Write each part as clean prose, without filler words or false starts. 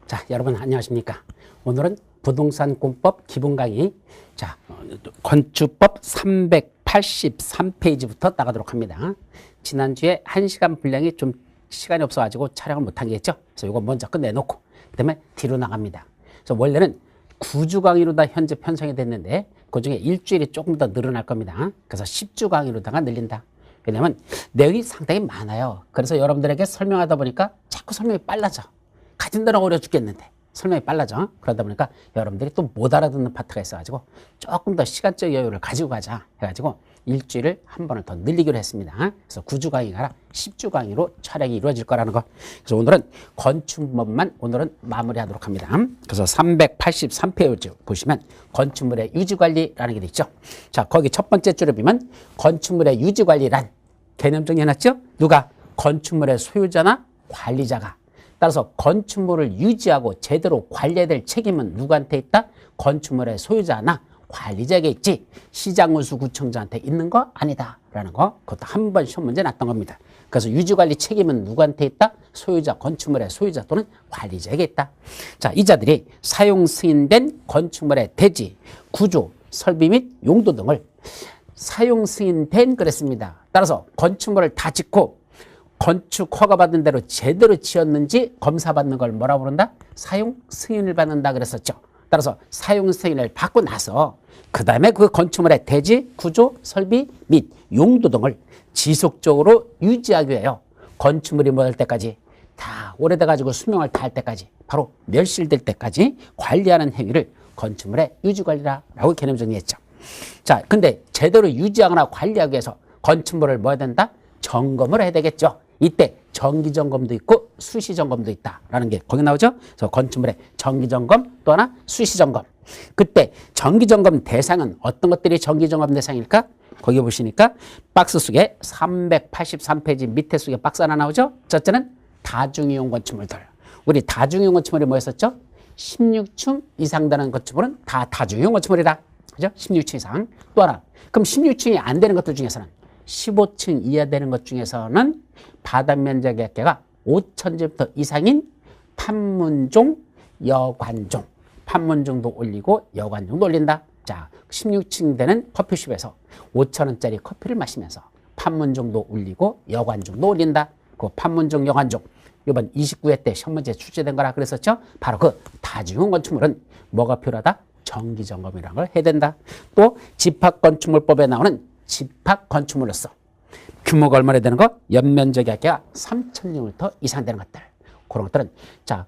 자, 여러분 안녕하십니까? 오늘은 부동산공법 기본 강의, 자, 건축법 383페이지부터 나가도록 합니다. 지난주에 1시간 분량이 좀 시간이 없어가지고 촬영을 못한 게 있죠. 그래서 이거 먼저 끝내놓고 그다음에 뒤로 나갑니다. 그래서 원래는 9주 강의로 다 현재 편성이 됐는데 그중에 일주일이 조금 더 늘어날 겁니다. 그래서 10주 강의로다가 늘린다. 왜냐하면 내용이 상당히 많아요. 그래서 여러분들에게 설명하다 보니까 자꾸 설명이 빨라져. 같은 데는 어려 죽겠는데 설명이 빨라져. 그러다 보니까 여러분들이 또 못 알아듣는 파트가 있어가지고 조금 더 시간적 여유를 가지고 가자 해가지고 일주일을 한 번을 더 늘리기로 했습니다. 그래서 9주 강의가 아니라 10주 강의로 촬영이 이루어질 거라는 거. 그래서 오늘은 건축법만 오늘은 마무리하도록 합니다. 그래서 383페이지 보시면 건축물의 유지관리라는 게 있죠. 자, 거기 첫 번째 줄에 보면 건축물의 유지관리란 개념 정해놨죠. 누가? 건축물의 소유자나 관리자가. 따라서 건축물을 유지하고 제대로 관리해야 될 책임은 누구한테 있다? 건축물의 소유자나 관리자에게 있지 시장운수구청장한테 있는 거 아니다 라는 거. 그것도 한 번 시험 문제 났던 겁니다. 그래서 유지관리 책임은 누구한테 있다? 소유자, 건축물의 소유자 또는 관리자에게 있다. 자, 이자들이 사용 승인된 건축물의 대지, 구조, 설비 및 용도 등을 사용 승인된 그랬습니다. 따라서 건축물을 다 짓고 건축 허가받은 대로 제대로 지었는지 검사받는 걸 뭐라고 부른다? 사용 승인을 받는다 그랬었죠. 따라서 사용 승인을 받고 나서 그 다음에 그 건축물의 대지, 구조, 설비 및 용도 등을 지속적으로 유지하기 위하여 건축물이 뭐 할 때까지 다 오래돼가지고 수명을 다할 때까지 바로 멸실될 때까지 관리하는 행위를 건축물의 유지관리라고 개념 정리했죠. 자, 근데 제대로 유지하거나 관리하기 위해서 건축물을 뭐 해야 된다? 점검을 해야 되겠죠. 이때 정기점검도 있고 수시점검도 있다라는 게 거기 나오죠. 그래서 건축물의 정기점검 또 하나 수시점검. 그때 정기점검 대상은 어떤 것들이 정기점검 대상일까? 거기 보시니까 박스 속에 383페이지 밑에 속에 박스 하나 나오죠. 첫째는 다중이용 건축물들. 우리 다중이용 건축물이 뭐였었죠? 16층 이상 되는 건축물은 다 다중이용 건축물이다. 그죠? 16층 이상. 또 하나. 그럼 16층이 안 되는 것들 중에서는 15층 이하 되는 것 중에서는 바닥 면적의 합계가 5,000제곱미터 이상인 판문종, 여관종. 판문종도 올리고 여관종도 올린다. 자, 16층 되는 커피숍에서 5,000원짜리 커피를 마시면서 판문종도 올리고 여관종도 올린다. 그 판문종, 여관종. 이번 29회 때 시험 문제 출제된 거라 그랬었죠. 바로 그 다중용 건축물은 뭐가 필요하다? 정기점검이라는 걸 해야 된다. 또 집합건축물법에 나오는 집합건축물로서 규모가 얼마나 되는 거? 연면적의 합계가 3,000제곱미터 이상 되는 것들. 그런 것들은 자,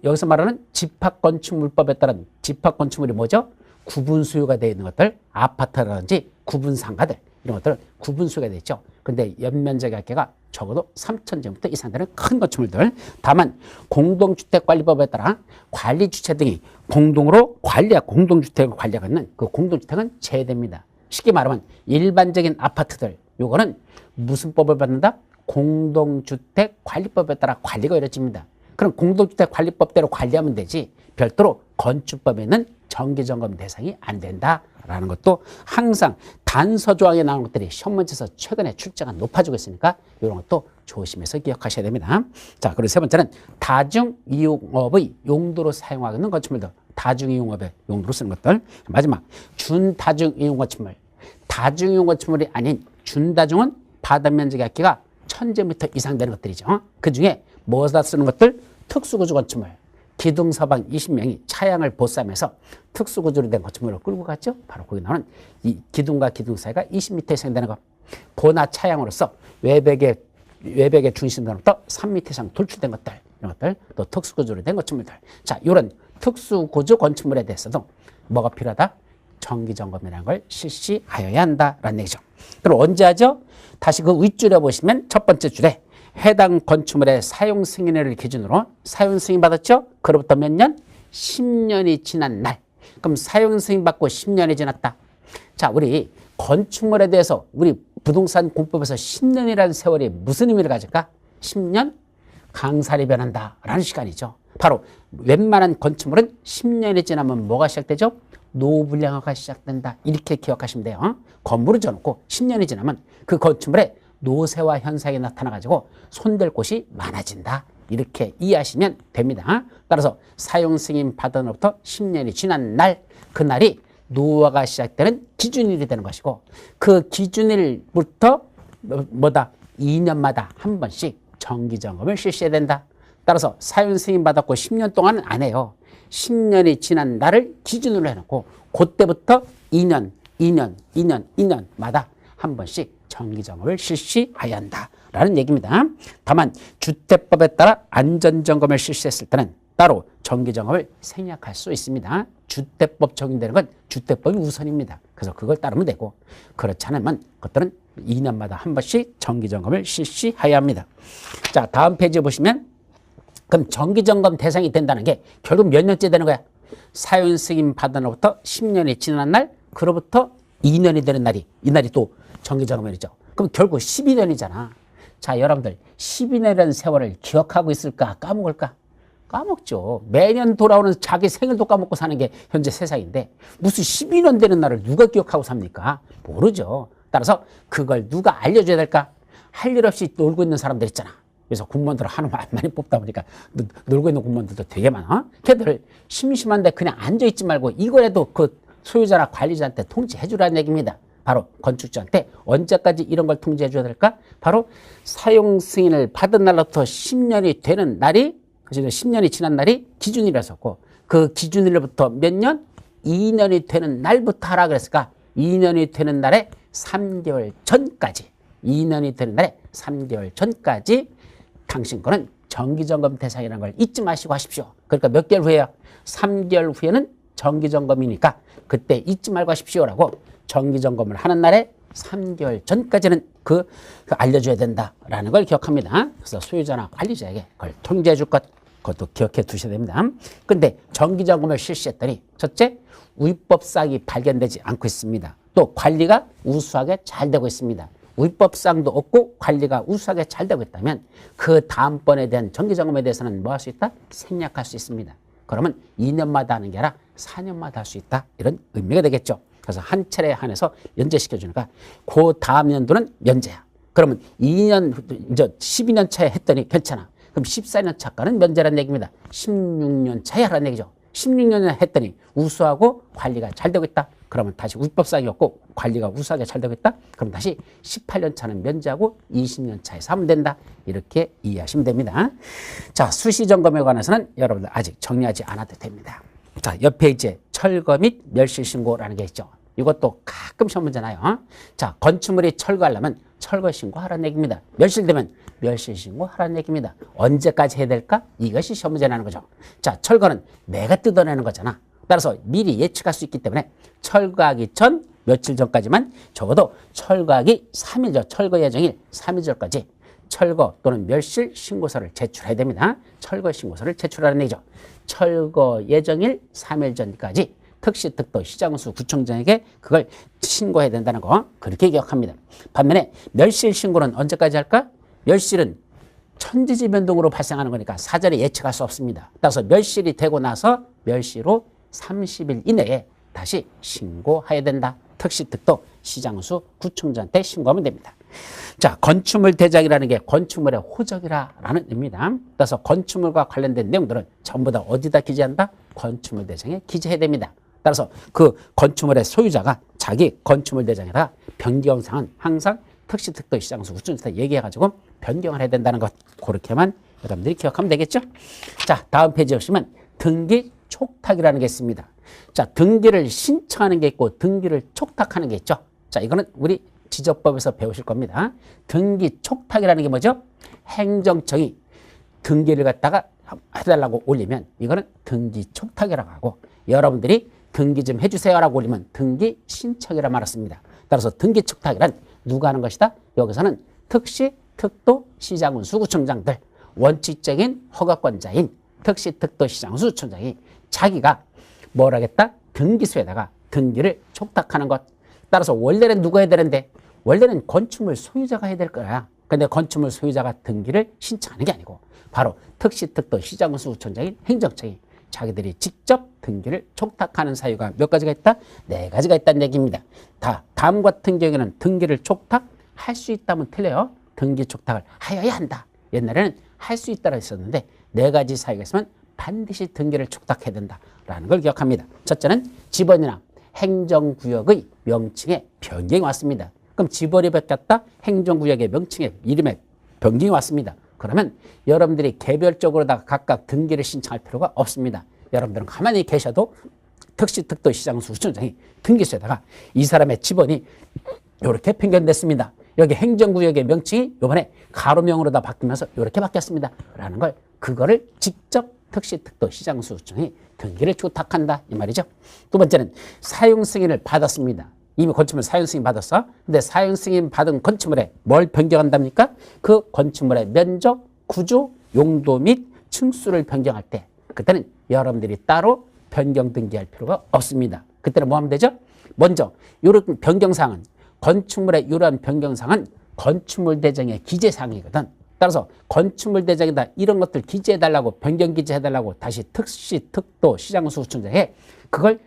여기서 말하는 집합건축물법에 따른 집합건축물이 뭐죠? 구분 수요가 되어 있는 것들, 아파트라든지 구분 상가들 이런 것들은 구분 수요가 되어 있죠. 근데 연면적의 합계가 적어도 3,000제곱미터 이상 되는 큰 건축물들. 다만 공동주택관리법에 따라 관리주체 등이 공동으로 공동주택을 관리하고 있는 그 공동주택은 제외됩니다. 쉽게 말하면 일반적인 아파트들 요거는 무슨 법을 받는다? 공동주택관리법에 따라 관리가 이루어집니다. 그럼 공동주택관리법대로 관리하면 되지 별도로 건축법에는 정기점검 대상이 안 된다라는 것도 항상 단서조항에 나오는 것들이 시험 문제에서 최근에 출제가 높아지고 있으니까 이런 것도 조심해서 기억하셔야 됩니다. 자, 그리고 세 번째는 다중이용업의 용도로 사용하고 있는 건축물들. 다중이용업의 용도로 쓰는 것들. 마지막 준다중이용 건축물. 다중이용 건축물이 아닌 준다중은 바닥 면적의 합계가 1,000제곱미터 이상 되는 것들이죠. 그중에 뭐다 쓰는 것들? 특수구조 건축물. 기둥 서방 20명이 차양을 보쌈해서 특수구조로 된 건축물을 끌고 갔죠. 바로 거기 나오는 이 기둥과 기둥 사이가 20m 이상 되는 것. 고나 차양으로서 외벽의 중심으로부터 3m 이상 돌출된 것들. 이런 것들. 또 특수구조로 된 건축물들. 자, 이런 특수구조 건축물에 대해서도 뭐가 필요하다? 정기점검이라는 걸 실시하여야 한다라는 얘기죠. 그럼 언제 하죠? 다시 그 윗줄에 보시면 첫 번째 줄에 해당 건축물의 사용 승인을 기준으로 사용 승인 받았죠? 그로부터 몇 년? 10년이 지난 날. 그럼 사용 승인 받고 10년이 지났다. 자, 우리 건축물에 대해서 우리 부동산 공법에서 10년이라는 세월이 무슨 의미를 가질까? 10년 강살이 변한다라는 시간이죠. 바로 웬만한 건축물은 10년이 지나면 뭐가 시작되죠? 노후불량화가 시작된다. 이렇게 기억하시면 돼요. 건물을 지어놓고 10년이 지나면 그 건축물에 노쇠화 현상이 나타나가지고 손댈 곳이 많아진다. 이렇게 이해하시면 됩니다. 따라서 사용 승인 받은 후부터 10년이 지난 날, 그날이 노후화가 시작되는 기준일이 되는 것이고 그 기준일부터 뭐다? 2년마다 한 번씩 정기점검을 실시해야 된다. 따라서 사용 승인 받았고 10년 동안은 안 해요. 10년이 지난 날을 기준으로 해놓고 그때부터 2년마다 한 번씩 정기점검을 실시해야 한다라는 얘기입니다. 다만 주택법에 따라 안전점검을 실시했을 때는 따로 정기점검을 생략할 수 있습니다. 주택법 적용되는 건 주택법이 우선입니다. 그래서 그걸 따르면 되고 그렇지 않으면 그것들은 2년마다 한 번씩 정기점검을 실시해야 합니다. 자, 다음 페이지 보시면 그럼 정기점검 대상이 된다는 게 결국 몇 년째 되는 거야? 사용 승인 받은 후부터 10년이 지난 날, 그로부터 2년이 되는 날이, 이 날이 또 정기점검이죠. 그럼 결국 12년이잖아. 자, 여러분들 12년이라는 세월을 기억하고 있을까? 까먹을까? 까먹죠. 매년 돌아오는 자기 생일도 까먹고 사는 게 현재 세상인데 무슨 12년 되는 날을 누가 기억하고 삽니까? 모르죠. 따라서 그걸 누가 알려줘야 될까? 할 일 없이 놀고 있는 사람들 있잖아. 그래서 공무원들을 하는 많이 뽑다 보니까 놀고 있는 공무원들도 되게 많아. 걔들 심심한데 그냥 앉아있지 말고 이거라도 그 소유자나 관리자한테 통지해 주라는 얘기입니다. 바로 건축주한테 언제까지 이런 걸 통지해 줘야 될까? 바로 사용 승인을 받은 날부터 10년이 되는 날이, 그죠? 10년이 지난 날이 기준일이었었고 그 기준일로부터 몇 년? 2년이 되는 날부터 하라 그랬을까? 2년이 되는 날에 3개월 전까지, 2년이 되는 날에 3개월 전까지 당신 거는 정기점검 대상이라는 걸 잊지 마시고 하십시오. 그러니까 몇 개월 후에요? 3개월 후에는 정기점검이니까 그때 잊지 말고 하십시오라고 정기점검을 하는 날에 3개월 전까지는 그 알려줘야 된다라는 걸 기억합니다. 그래서 소유자나 관리자에게 그걸 통지해 줄 것, 그것도 기억해 두셔야 됩니다. 근데 정기점검을 실시했더니 첫째, 위법 사항이 발견되지 않고 있습니다. 또 관리가 우수하게 잘 되고 있습니다. 위법사항도 없고 관리가 우수하게 잘 되고 있다면 그 다음번에 대한 정기점검에 대해서는 뭐 할 수 있다? 생략할 수 있습니다. 그러면 2년마다 하는 게 아니라 4년마다 할 수 있다. 이런 의미가 되겠죠. 그래서 한 차례에 한해서 면제시켜주니까 그 다음 연도는 면제야. 그러면 2년, 이제 12년 차에 했더니 괜찮아. 그럼 14년 차가는 면제라는 얘기입니다. 16년 차에 하라는 얘기죠. 16년에 했더니 우수하고 관리가 잘 되고 있다. 그러면 다시 위법사항이 없고 관리가 우수하게 잘 되고 있다. 그럼 다시 18년 차는 면제하고 20년 차에서 하면 된다. 이렇게 이해하시면 됩니다. 자, 수시점검에 관해서는 여러분들 아직 정리하지 않아도 됩니다. 자, 옆에 이제 철거 및 멸실신고라는 게 있죠. 이것도 가끔 시험 문제 나요. 자, 건축물이 철거하려면 철거신고하라는 얘기입니다. 멸실되면 멸실신고하라는 얘기입니다. 언제까지 해야 될까? 이것이 시험 문제 나는 거죠. 자, 철거는 내가 뜯어내는 거잖아. 따라서 미리 예측할 수 있기 때문에 철거하기 전 며칠 전까지만 적어도 철거하기 3일 전, 철거 예정일 3일 전까지 철거 또는 멸실 신고서를 제출해야 됩니다. 철거 신고서를 제출하는 얘기죠. 철거 예정일 3일 전까지 특시, 특도, 시장수, 구청장에게 그걸 신고해야 된다는 거 그렇게 기억합니다. 반면에 멸실 신고는 언제까지 할까? 멸실은 천지지변동으로 발생하는 거니까 사전에 예측할 수 없습니다. 따라서 멸실이 되고 나서 멸시로 30일 이내에 다시 신고해야 된다. 특시, 특도, 시장수, 구청장한테 신고하면 됩니다. 자, 건축물 대장이라는 게 건축물의 호적이라는 의미입니다. 따라서 건축물과 관련된 내용들은 전부 다 어디다 기재한다? 건축물 대장에 기재해야 됩니다. 따라서 그 건축물의 소유자가 자기 건축물 대장에다가 변경사항은 항상 특시, 특도, 시장수, 구청장한테 얘기해가지고 변경을 해야 된다는 것 그렇게만 여러분들이 기억하면 되겠죠. 자, 다음 페이지 보시면 등기 촉탁이라는 게 있습니다. 자, 등기를 신청하는 게 있고 등기를 촉탁하는 게 있죠. 자, 이거는 우리 지적법에서 배우실 겁니다. 등기 촉탁이라는 게 뭐죠? 행정청이 등기를 갖다가 해달라고 올리면 이거는 등기 촉탁이라고 하고 여러분들이 등기 좀 해주세요라고 올리면 등기 신청이라 말했습니다. 따라서 등기 촉탁이란 누가 하는 것이다? 여기서는 특시, 특도, 시장군수, 구청장들 원칙적인 허가권자인 특시, 특도, 시장군수, 구청장이 자기가 뭘 하겠다? 등기소에다가 등기를 촉탁하는 것. 따라서 원래는 누가 해야 되는데 원래는 건축물 소유자가 해야 될 거야. 근데 건축물 소유자가 등기를 신청하는 게 아니고 바로 특시, 특도, 시장군수, 구청장인 행정청이 자기들이 직접 등기를 촉탁하는 사유가 몇 가지가 있다? 4가지가 있다는 얘기입니다. 다음 같은 경우에는 등기를 촉탁할 수 있다면 틀려요. 등기 촉탁을 하여야 한다. 옛날에는 할 수 있다고 했었는데 4가지 사유가 있으면 반드시 등기를 촉탁해야 된다라는 걸 기억합니다. 첫째는 지번이나 행정구역의 명칭에 변경이 왔습니다. 그럼 지번이 바뀌었다, 행정구역의 명칭에 이름에 변경이 왔습니다. 그러면 여러분들이 개별적으로 다 각각 등기를 신청할 필요가 없습니다. 여러분들은 가만히 계셔도 특시특도시장수 수청장이 등기소에다가 이 사람의 지번이 이렇게 변경됐습니다. 여기 행정구역의 명칭이 이번에 가로명으로 다 바뀌면서 이렇게 바뀌었습니다. 라는 걸 그거를 직접 특시특도시장수청이 등기를 촉탁한다 이 말이죠. 두 번째는 사용승인을 받았습니다. 이미 건축물 사용승인 받았어. 근데 사용승인 받은 건축물에 뭘 변경한답니까? 그 건축물의 면적, 구조, 용도 및 층수를 변경할 때 그때는 여러분들이 따로 변경 등기할 필요가 없습니다. 그때는 뭐 하면 되죠? 먼저 이런 변경사항은 건축물의 이러한 변경사항은 건축물 대장의 기재사항이거든. 따라서 건축물 대장에다 이런 것들 기재해달라고 변경 기재해달라고 다시 특시, 특도, 시장수청장에 그걸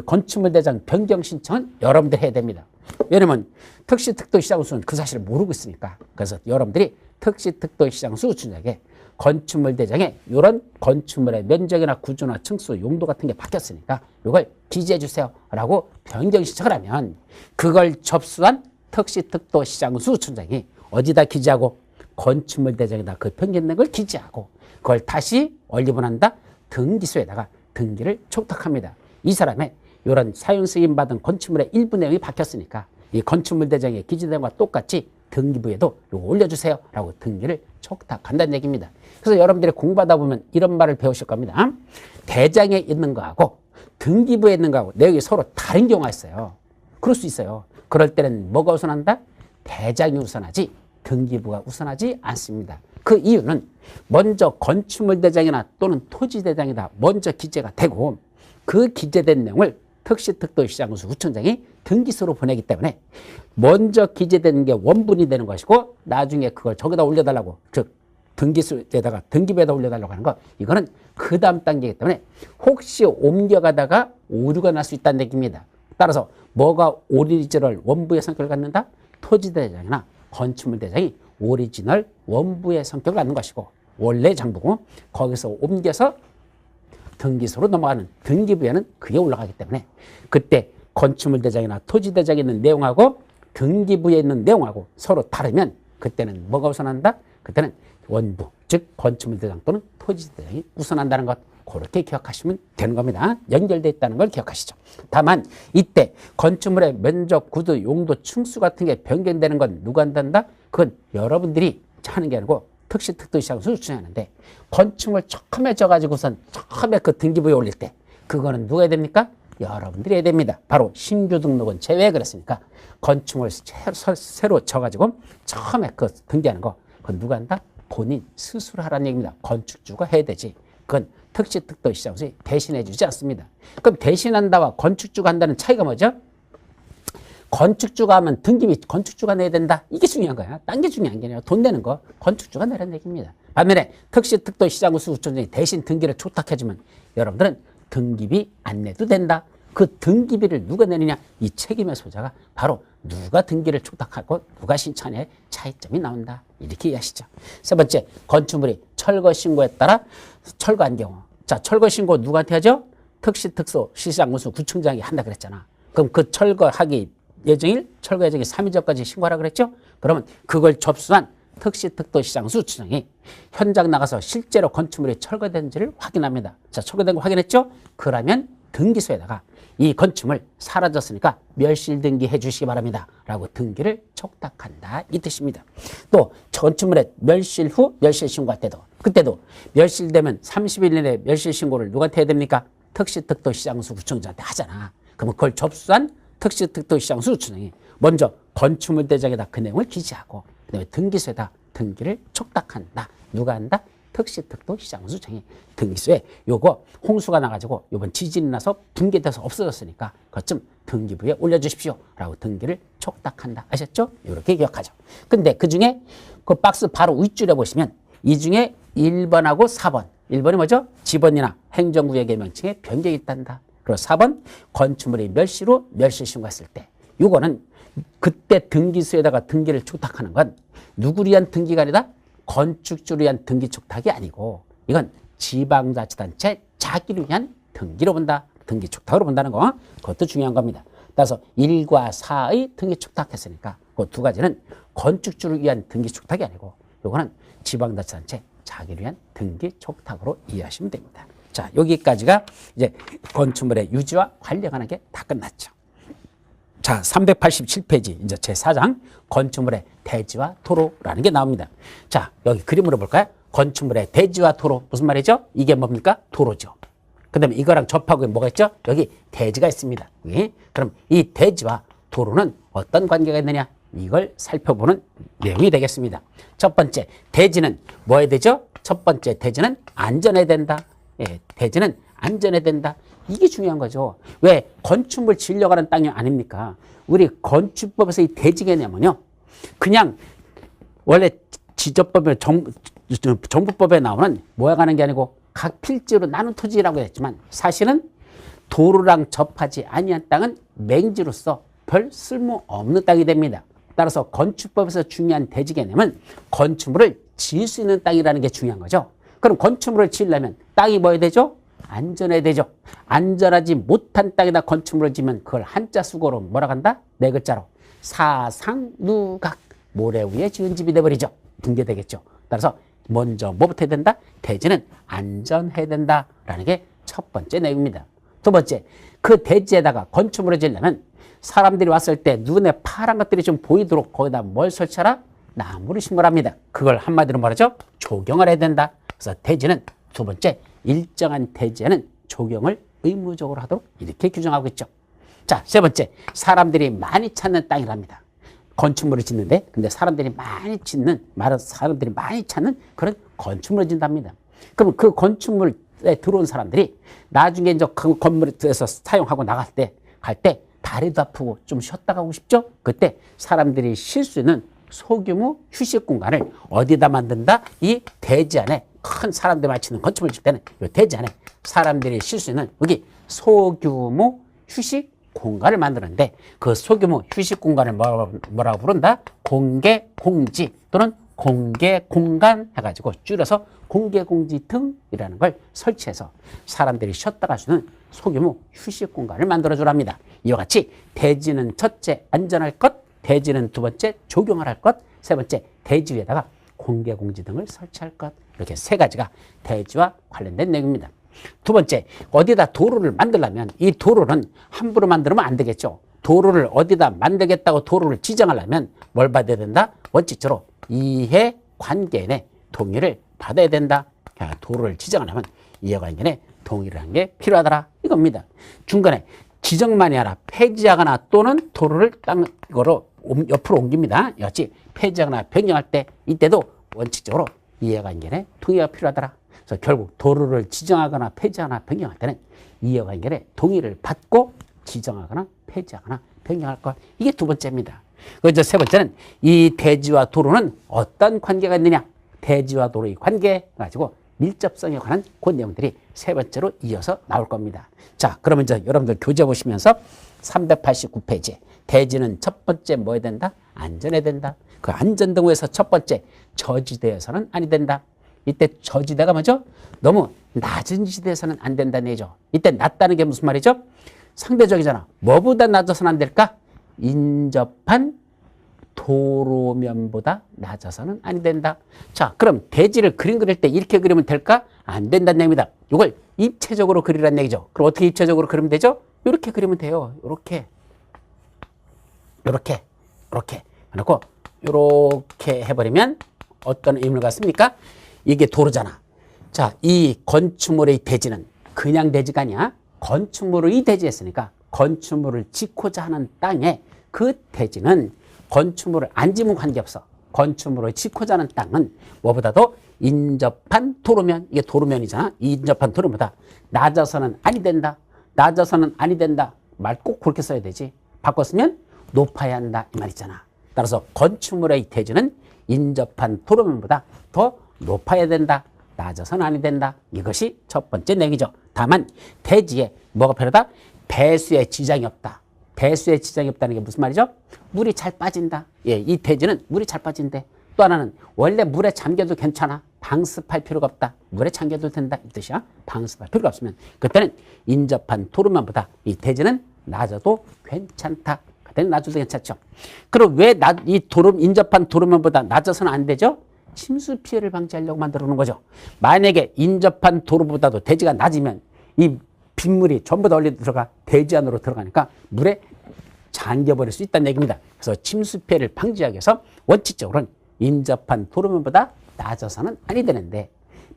건축물 대장 변경 신청은 여러분들 해야 됩니다. 왜냐면 특시, 특도, 시장수는 그 사실을 모르고 있으니까. 그래서 여러분들이 특시, 특도, 시장수청장에 건축물 대장에 이런 건축물의 면적이나 구조나 층수, 용도 같은 게 바뀌었으니까 이걸 기재해 주세요 라고 변경 신청을 하면 그걸 접수한 특시, 특도, 시장수청장이 어디다 기재하고 건축물 대장에다 그 변경된 걸 기재하고 그걸 다시 올리고 난다 등기소에다가 등기를 촉탁합니다. 이 사람의 이런 사용 승인 받은 건축물의 일부 내용이 바뀌었으니까 이 건축물 대장의 기재된 것과 똑같이 등기부에도 이거 올려주세요 라고 등기를 촉탁한다는 얘기입니다. 그래서 여러분들이 공부하다 보면 이런 말을 배우실 겁니다. 대장에 있는 거하고 등기부에 있는 거하고 내용이 서로 다른 경우가 있어요. 그럴 수 있어요. 그럴 때는 뭐가 우선한다? 대장이 우선하지 등기부가 우선하지 않습니다. 그 이유는 먼저 건축물 대장이나 또는 토지 대장이다 먼저 기재가 되고 그 기재된 내용을 특시특도시장수 구청장이 등기소로 보내기 때문에 먼저 기재되는 게 원본이 되는 것이고 나중에 그걸 저기다 올려달라고 즉 등기소에다가 등기부에다 올려달라고 하는 거 이거는 그 다음 단계이기 때문에 혹시 옮겨가다가 오류가 날 수 있다는 얘기입니다. 따라서 뭐가 오리지널 원부의 성격을 갖는다? 토지 대장이나 건축물 대장이 오리지널 원부의 성격을 갖는 것이고 원래 장부고 거기서 옮겨서 등기소로 넘어가는 등기부에는 그게 올라가기 때문에 그때 건축물 대장이나 토지 대장에 있는 내용하고 등기부에 있는 내용하고 서로 다르면 그때는 뭐가 우선한다? 그때는 원부, 즉 건축물 대장 또는 토지 대장이 우선한다는 것 그렇게 기억하시면 되는 겁니다. 연결되어 있다는 걸 기억하시죠. 다만 이때 건축물의 면적, 구도, 용도, 층수 같은 게 변경되는 건 누가 한단다? 그건 여러분들이 하는 게 아니고 특시특도시장수 추천하는데 건축물 처음에 져가지고선 처음에 그 등기부에 올릴 때 그거는 누가 해야 됩니까? 여러분들이 해야 됩니다. 바로 신규 등록은 제외 그랬으니까 건축물 새로 져가지고 처음에 그 등기하는 거 그건 누가 한다? 본인 스스로 하라는 얘기입니다. 건축주가 해야 되지. 그건 특시특도시장수에 대신해 주지 않습니다. 그럼 대신한다와 건축주가 한다는 차이가 뭐죠? 건축주가 하면 등기비 건축주가 내야 된다. 이게 중요한 거야. 딴 게 중요한 게 아니라 돈 내는 거 건축주가 내라는 얘기입니다. 반면에 특시특도시장수 구청장이 대신 등기를 촉탁해주면 여러분들은 등기비 안 내도 된다. 그 등기비를 누가 내느냐? 이 책임의 소자가 바로 누가 등기를 촉탁하고 누가 신청에 차이점이 나온다. 이렇게 이해하시죠. 세 번째, 건축물이 철거 신고에 따라 철거한 경우. 자, 철거 신고 누구한테 하죠? 특시특소 시장군수 구청장이 한다 그랬잖아. 그럼 그 철거하기 예정일, 철거 예정일 3일 전까지 신고하라 그랬죠? 그러면 그걸 접수한 특시특도시장수 구청장이 현장 나가서 실제로 건축물이 철거된지를 확인합니다. 자, 철거된 거 확인했죠? 그러면 등기소에다가 이 건축물 사라졌으니까 멸실 등기해 주시기 바랍니다. 라고 등기를 촉탁한다. 이 뜻입니다. 또 건축물의 멸실 후 멸실 신고할 때도 그때도 멸실되면 30일 내에 멸실 신고를 누구한테 해야 됩니까? 특시특도시장수 구청장한테 하잖아. 그러면 그걸 접수한 특시특도시장수 구청장이 먼저 건축물 대장에다 그 내용을 기재하고 그다음에 등기소에다 등기를 촉탁한다. 누가 한다? 특시특도시장수청이 등기소에 요거 홍수가 나가지고 요번 지진이 나서 붕괴돼서 없어졌으니까 그것 좀 등기부에 올려주십시오 라고 등기를 촉탁한다. 아셨죠? 이렇게 기억하죠. 근데 그 중에 그 박스 바로 윗줄에 보시면 이 중에 1번하고 4번 1번이 뭐죠? 지번이나 행정구역의 명칭에 변경이 있단다. 그리고 4번 건축물이 멸시로 멸실 신고했을 때 요거는 그때 등기소에다가 등기를 촉탁하는 건 누구를 위한 등기가 아니라 건축주를 위한 등기 촉탁이 아니고 이건 지방자치단체 자기를 위한 등기로 본다. 등기 촉탁으로 본다는 거. 그것도 중요한 겁니다. 따라서 1과 4의 등기 촉탁했으니까 그 두 가지는 건축주를 위한 등기 촉탁이 아니고 이거는 지방자치단체 자기를 위한 등기 촉탁으로 이해하시면 됩니다. 자, 여기까지가 이제 건축물의 유지와 관리하는 게 다 끝났죠. 자, 387페이지 이제 제4장 건축물의 대지와 도로라는 게 나옵니다. 자, 여기 그림으로 볼까요? 건축물의 대지와 도로 무슨 말이죠? 이게 뭡니까? 도로죠. 그 다음에 이거랑 접하고 뭐가 있죠? 여기 대지가 있습니다. 예? 그럼 이 대지와 도로는 어떤 관계가 있느냐? 이걸 살펴보는 내용이 되겠습니다. 첫 번째, 대지는 뭐 해야 되죠? 첫 번째, 대지는 안전해야 된다. 예, 대지는 안전해야 된다. 이게 중요한 거죠. 왜? 건축물 지으려고 하는 땅이 아닙니까? 우리 건축법에서 이 대지 개념은요, 그냥 원래 지적법에 정부법에 나오는 모양하는 게 아니고 각 필지로 나눈 토지라고 했지만 사실은 도로랑 접하지 아니한 땅은 맹지로서 별 쓸모 없는 땅이 됩니다. 따라서 건축법에서 중요한 대지 개념은 건축물을 지을 수 있는 땅이라는 게 중요한 거죠. 그럼 건축물을 지으려면 땅이 뭐야 되죠? 안전해야 되죠. 안전하지 못한 땅에다 건축물을 지으면 그걸 한자 수고로 뭐라고 한다? 네 글자로 사상누각, 모래 위에 지은 집이 돼버리죠. 붕괴되겠죠. 따라서 먼저 뭐부터 해야 된다? 대지는 안전해야 된다라는 게 첫 번째 내용입니다. 두 번째, 그 대지에다가 건축물을 지으려면 사람들이 왔을 때 눈에 파란 것들이 좀 보이도록 거기다 뭘 설치하라? 나무를 심으랍니다. 그걸 한마디로 말하죠? 조경을 해야 된다. 그래서 대지는 두 번째, 일정한 대지에는 조경을 의무적으로 하도록 이렇게 규정하고 있죠. 자, 세 번째, 사람들이 많이 찾는 땅이랍니다. 건축물을 짓는데, 근데 사람들이 많이 짓는, 사람들이 많이 찾는 그런 건축물을 짓답니다. 그럼 그 건축물에 들어온 사람들이 나중에 이제 그 건물에서 사용하고 갈 때 다리도 아프고 좀 쉬었다 가고 싶죠? 그때 사람들이 쉴 수 있는 소규모 휴식 공간을 어디다 만든다? 이 대지 안에 큰 사람들 많이 치는 건축물을 짓을 때는 이 대지 안에 사람들이 쉴 수 있는 여기 소규모 휴식 공간을 만드는데 그 소규모 휴식 공간을 뭐라고 부른다? 공개 공지 또는 공개 공간 해가지고 줄여서 공개 공지 등이라는 걸 설치해서 사람들이 쉬었다 갈 수 있는 소규모 휴식 공간을 만들어 주랍니다. 이와 같이 대지는 첫째 안전할 것, 대지는 두 번째 조경을 할 것, 세 번째 대지 위에다가 공개 공지 등을 설치할 것, 이렇게 세 가지가 대지와 관련된 내용입니다. 두 번째, 어디다 도로를 만들려면 이 도로는 함부로 만들면 안 되겠죠. 도로를 어디다 만들겠다고 도로를 지정하려면 뭘 받아야 된다? 원칙적으로 이해 관계인의 동의를 받아야 된다. 도로를 지정하려면 이해관계인의 동의를 한 게 필요하더라 이겁니다. 중간에 지정만이 아니라 폐지하거나 또는 도로를 땅으로 옆으로 옮깁니다. 역시 폐지하거나 변경할 때 이때도 원칙적으로 이해관계인의 동의가 필요하더라. 그래서 결국 도로를 지정하거나 폐지하거나 변경할 때는 이해관계인의 동의를 받고 지정하거나 폐지하거나 변경할 것. 이게 두 번째입니다. 그래서 세 번째는 이 대지와 도로는 어떤 관계가 있느냐. 대지와 도로의 관계 가지고 밀접성에 관한 그 내용들이 세 번째로 이어서 나올 겁니다. 자, 그러면 이제 여러분들 교재 보시면서 389페이지 대지는 첫 번째 뭐 해야 된다? 안전해야 된다. 그 안전등에서 첫 번째 저지대에서는 아니 된다. 이때 저지대가 뭐죠? 너무 낮은 지대에서는 안 된다는 얘기죠. 이때 낮다는 게 무슨 말이죠? 상대적이잖아. 뭐보다 낮아서는 안 될까? 인접한 도로면보다 낮아서는 아니 된다. 자, 그럼 대지를 그릴 때 이렇게 그리면 될까? 안 된다는 얘기입니다. 이걸 입체적으로 그리라는 얘기죠. 그럼 어떻게 입체적으로 그리면 되죠? 이렇게 그리면 돼요. 이렇게 그리고 이렇게 해버리면 어떤 의미를 갖습니까? 이게 도로잖아. 자, 이 건축물의 대지는 그냥 대지가 아니야. 건축물의 대지였으니까 건축물을 짓고자 하는 땅에 그 대지는 건축물을 안 지면 관계없어. 건축물을 짓고자 하는 땅은 뭐보다도 인접한 도로면, 이게 도로면이잖아. 인접한 도로보다 낮아서는 아니 된다. 낮아서는 아니 된다. 말 꼭 그렇게 써야 되지. 바꿨으면 높아야 한다 이 말이잖아. 따라서 건축물의 대지는 인접한 도로면보다 더 높아야 된다. 낮아서는 아니 된다. 이것이 첫 번째 내용이죠. 다만 대지에 뭐가 필요하다? 배수에 지장이 없다. 배수에 지장이 없다는 게 무슨 말이죠? 물이 잘 빠진다. 예, 이 대지는 물이 잘 빠진대. 또 하나는 원래 물에 잠겨도 괜찮아. 방습할 필요가 없다. 물에 잠겨도 된다. 이 뜻이야. 방습할 필요가 없으면 그때는 인접한 도루면보다 이 대지는 낮아도 괜찮다. 그때는 낮아도 괜찮죠. 그럼 왜 이 인접한 도루면보다 낮아서는 안 되죠? 침수 피해를 방지하려고 만들어 놓은 거죠. 만약에 인접한 도로보다도 대지가 낮으면 이 빗물이 전부 다 얼리 들어가 대지 안으로 들어가니까 물에 잠겨버릴 수 있다는 얘기입니다. 그래서 침수 피해를 방지하기 위해서 원칙적으로는 인접한 도로면보다 낮아서는 아니 되는데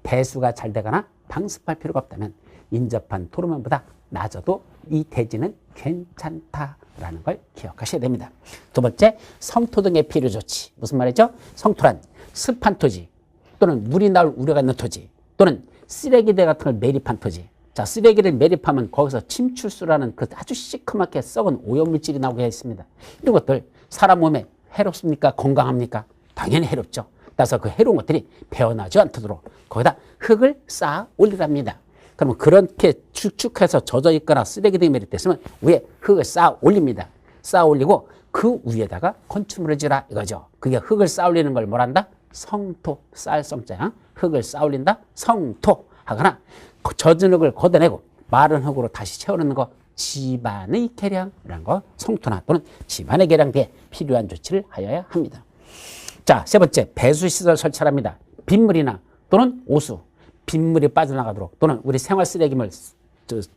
배수가 잘 되거나 방습할 필요가 없다면 인접한 도로면보다 낮아도 이 대지는 괜찮다라는 걸 기억하셔야 됩니다. 두 번째, 성토 등의 피해를 조치. 무슨 말이죠? 성토란 습한 토지 또는 물이 나올 우려가 있는 토지 또는 쓰레기대 같은 걸 매립한 토지. 자, 쓰레기를 매립하면 거기서 침출수라는 그 아주 시커멓게 썩은 오염물질이 나오게 있습니다. 이런 것들 사람 몸에 해롭습니까? 건강합니까? 당연히 해롭죠. 따라서 그 해로운 것들이 배어나지 않도록 거기다 흙을 쌓아 올리랍니다. 그러면 그렇게 축축해서 젖어 있거나 쓰레기 등이 매립됐으면 위에 흙을 쌓아 올립니다. 쌓아 올리고 그 위에다가 건축물을 지라 이거죠. 그게 흙을 쌓아 올리는 걸 뭐란다? 성토, 쌀 성자야. 흙을 쌓아 올린다? 성토 하거나 젖은 흙을 걷어내고 마른 흙으로 다시 채워넣는 거 집안의 개량이라는 거 성토나 또는 집안의 개량에 필요한 조치를 하여야 합니다. 자, 세 번째, 배수시설 설치합니다. 빗물이나 또는 오수, 빗물이 빠져나가도록 또는 우리 생활 쓰레기물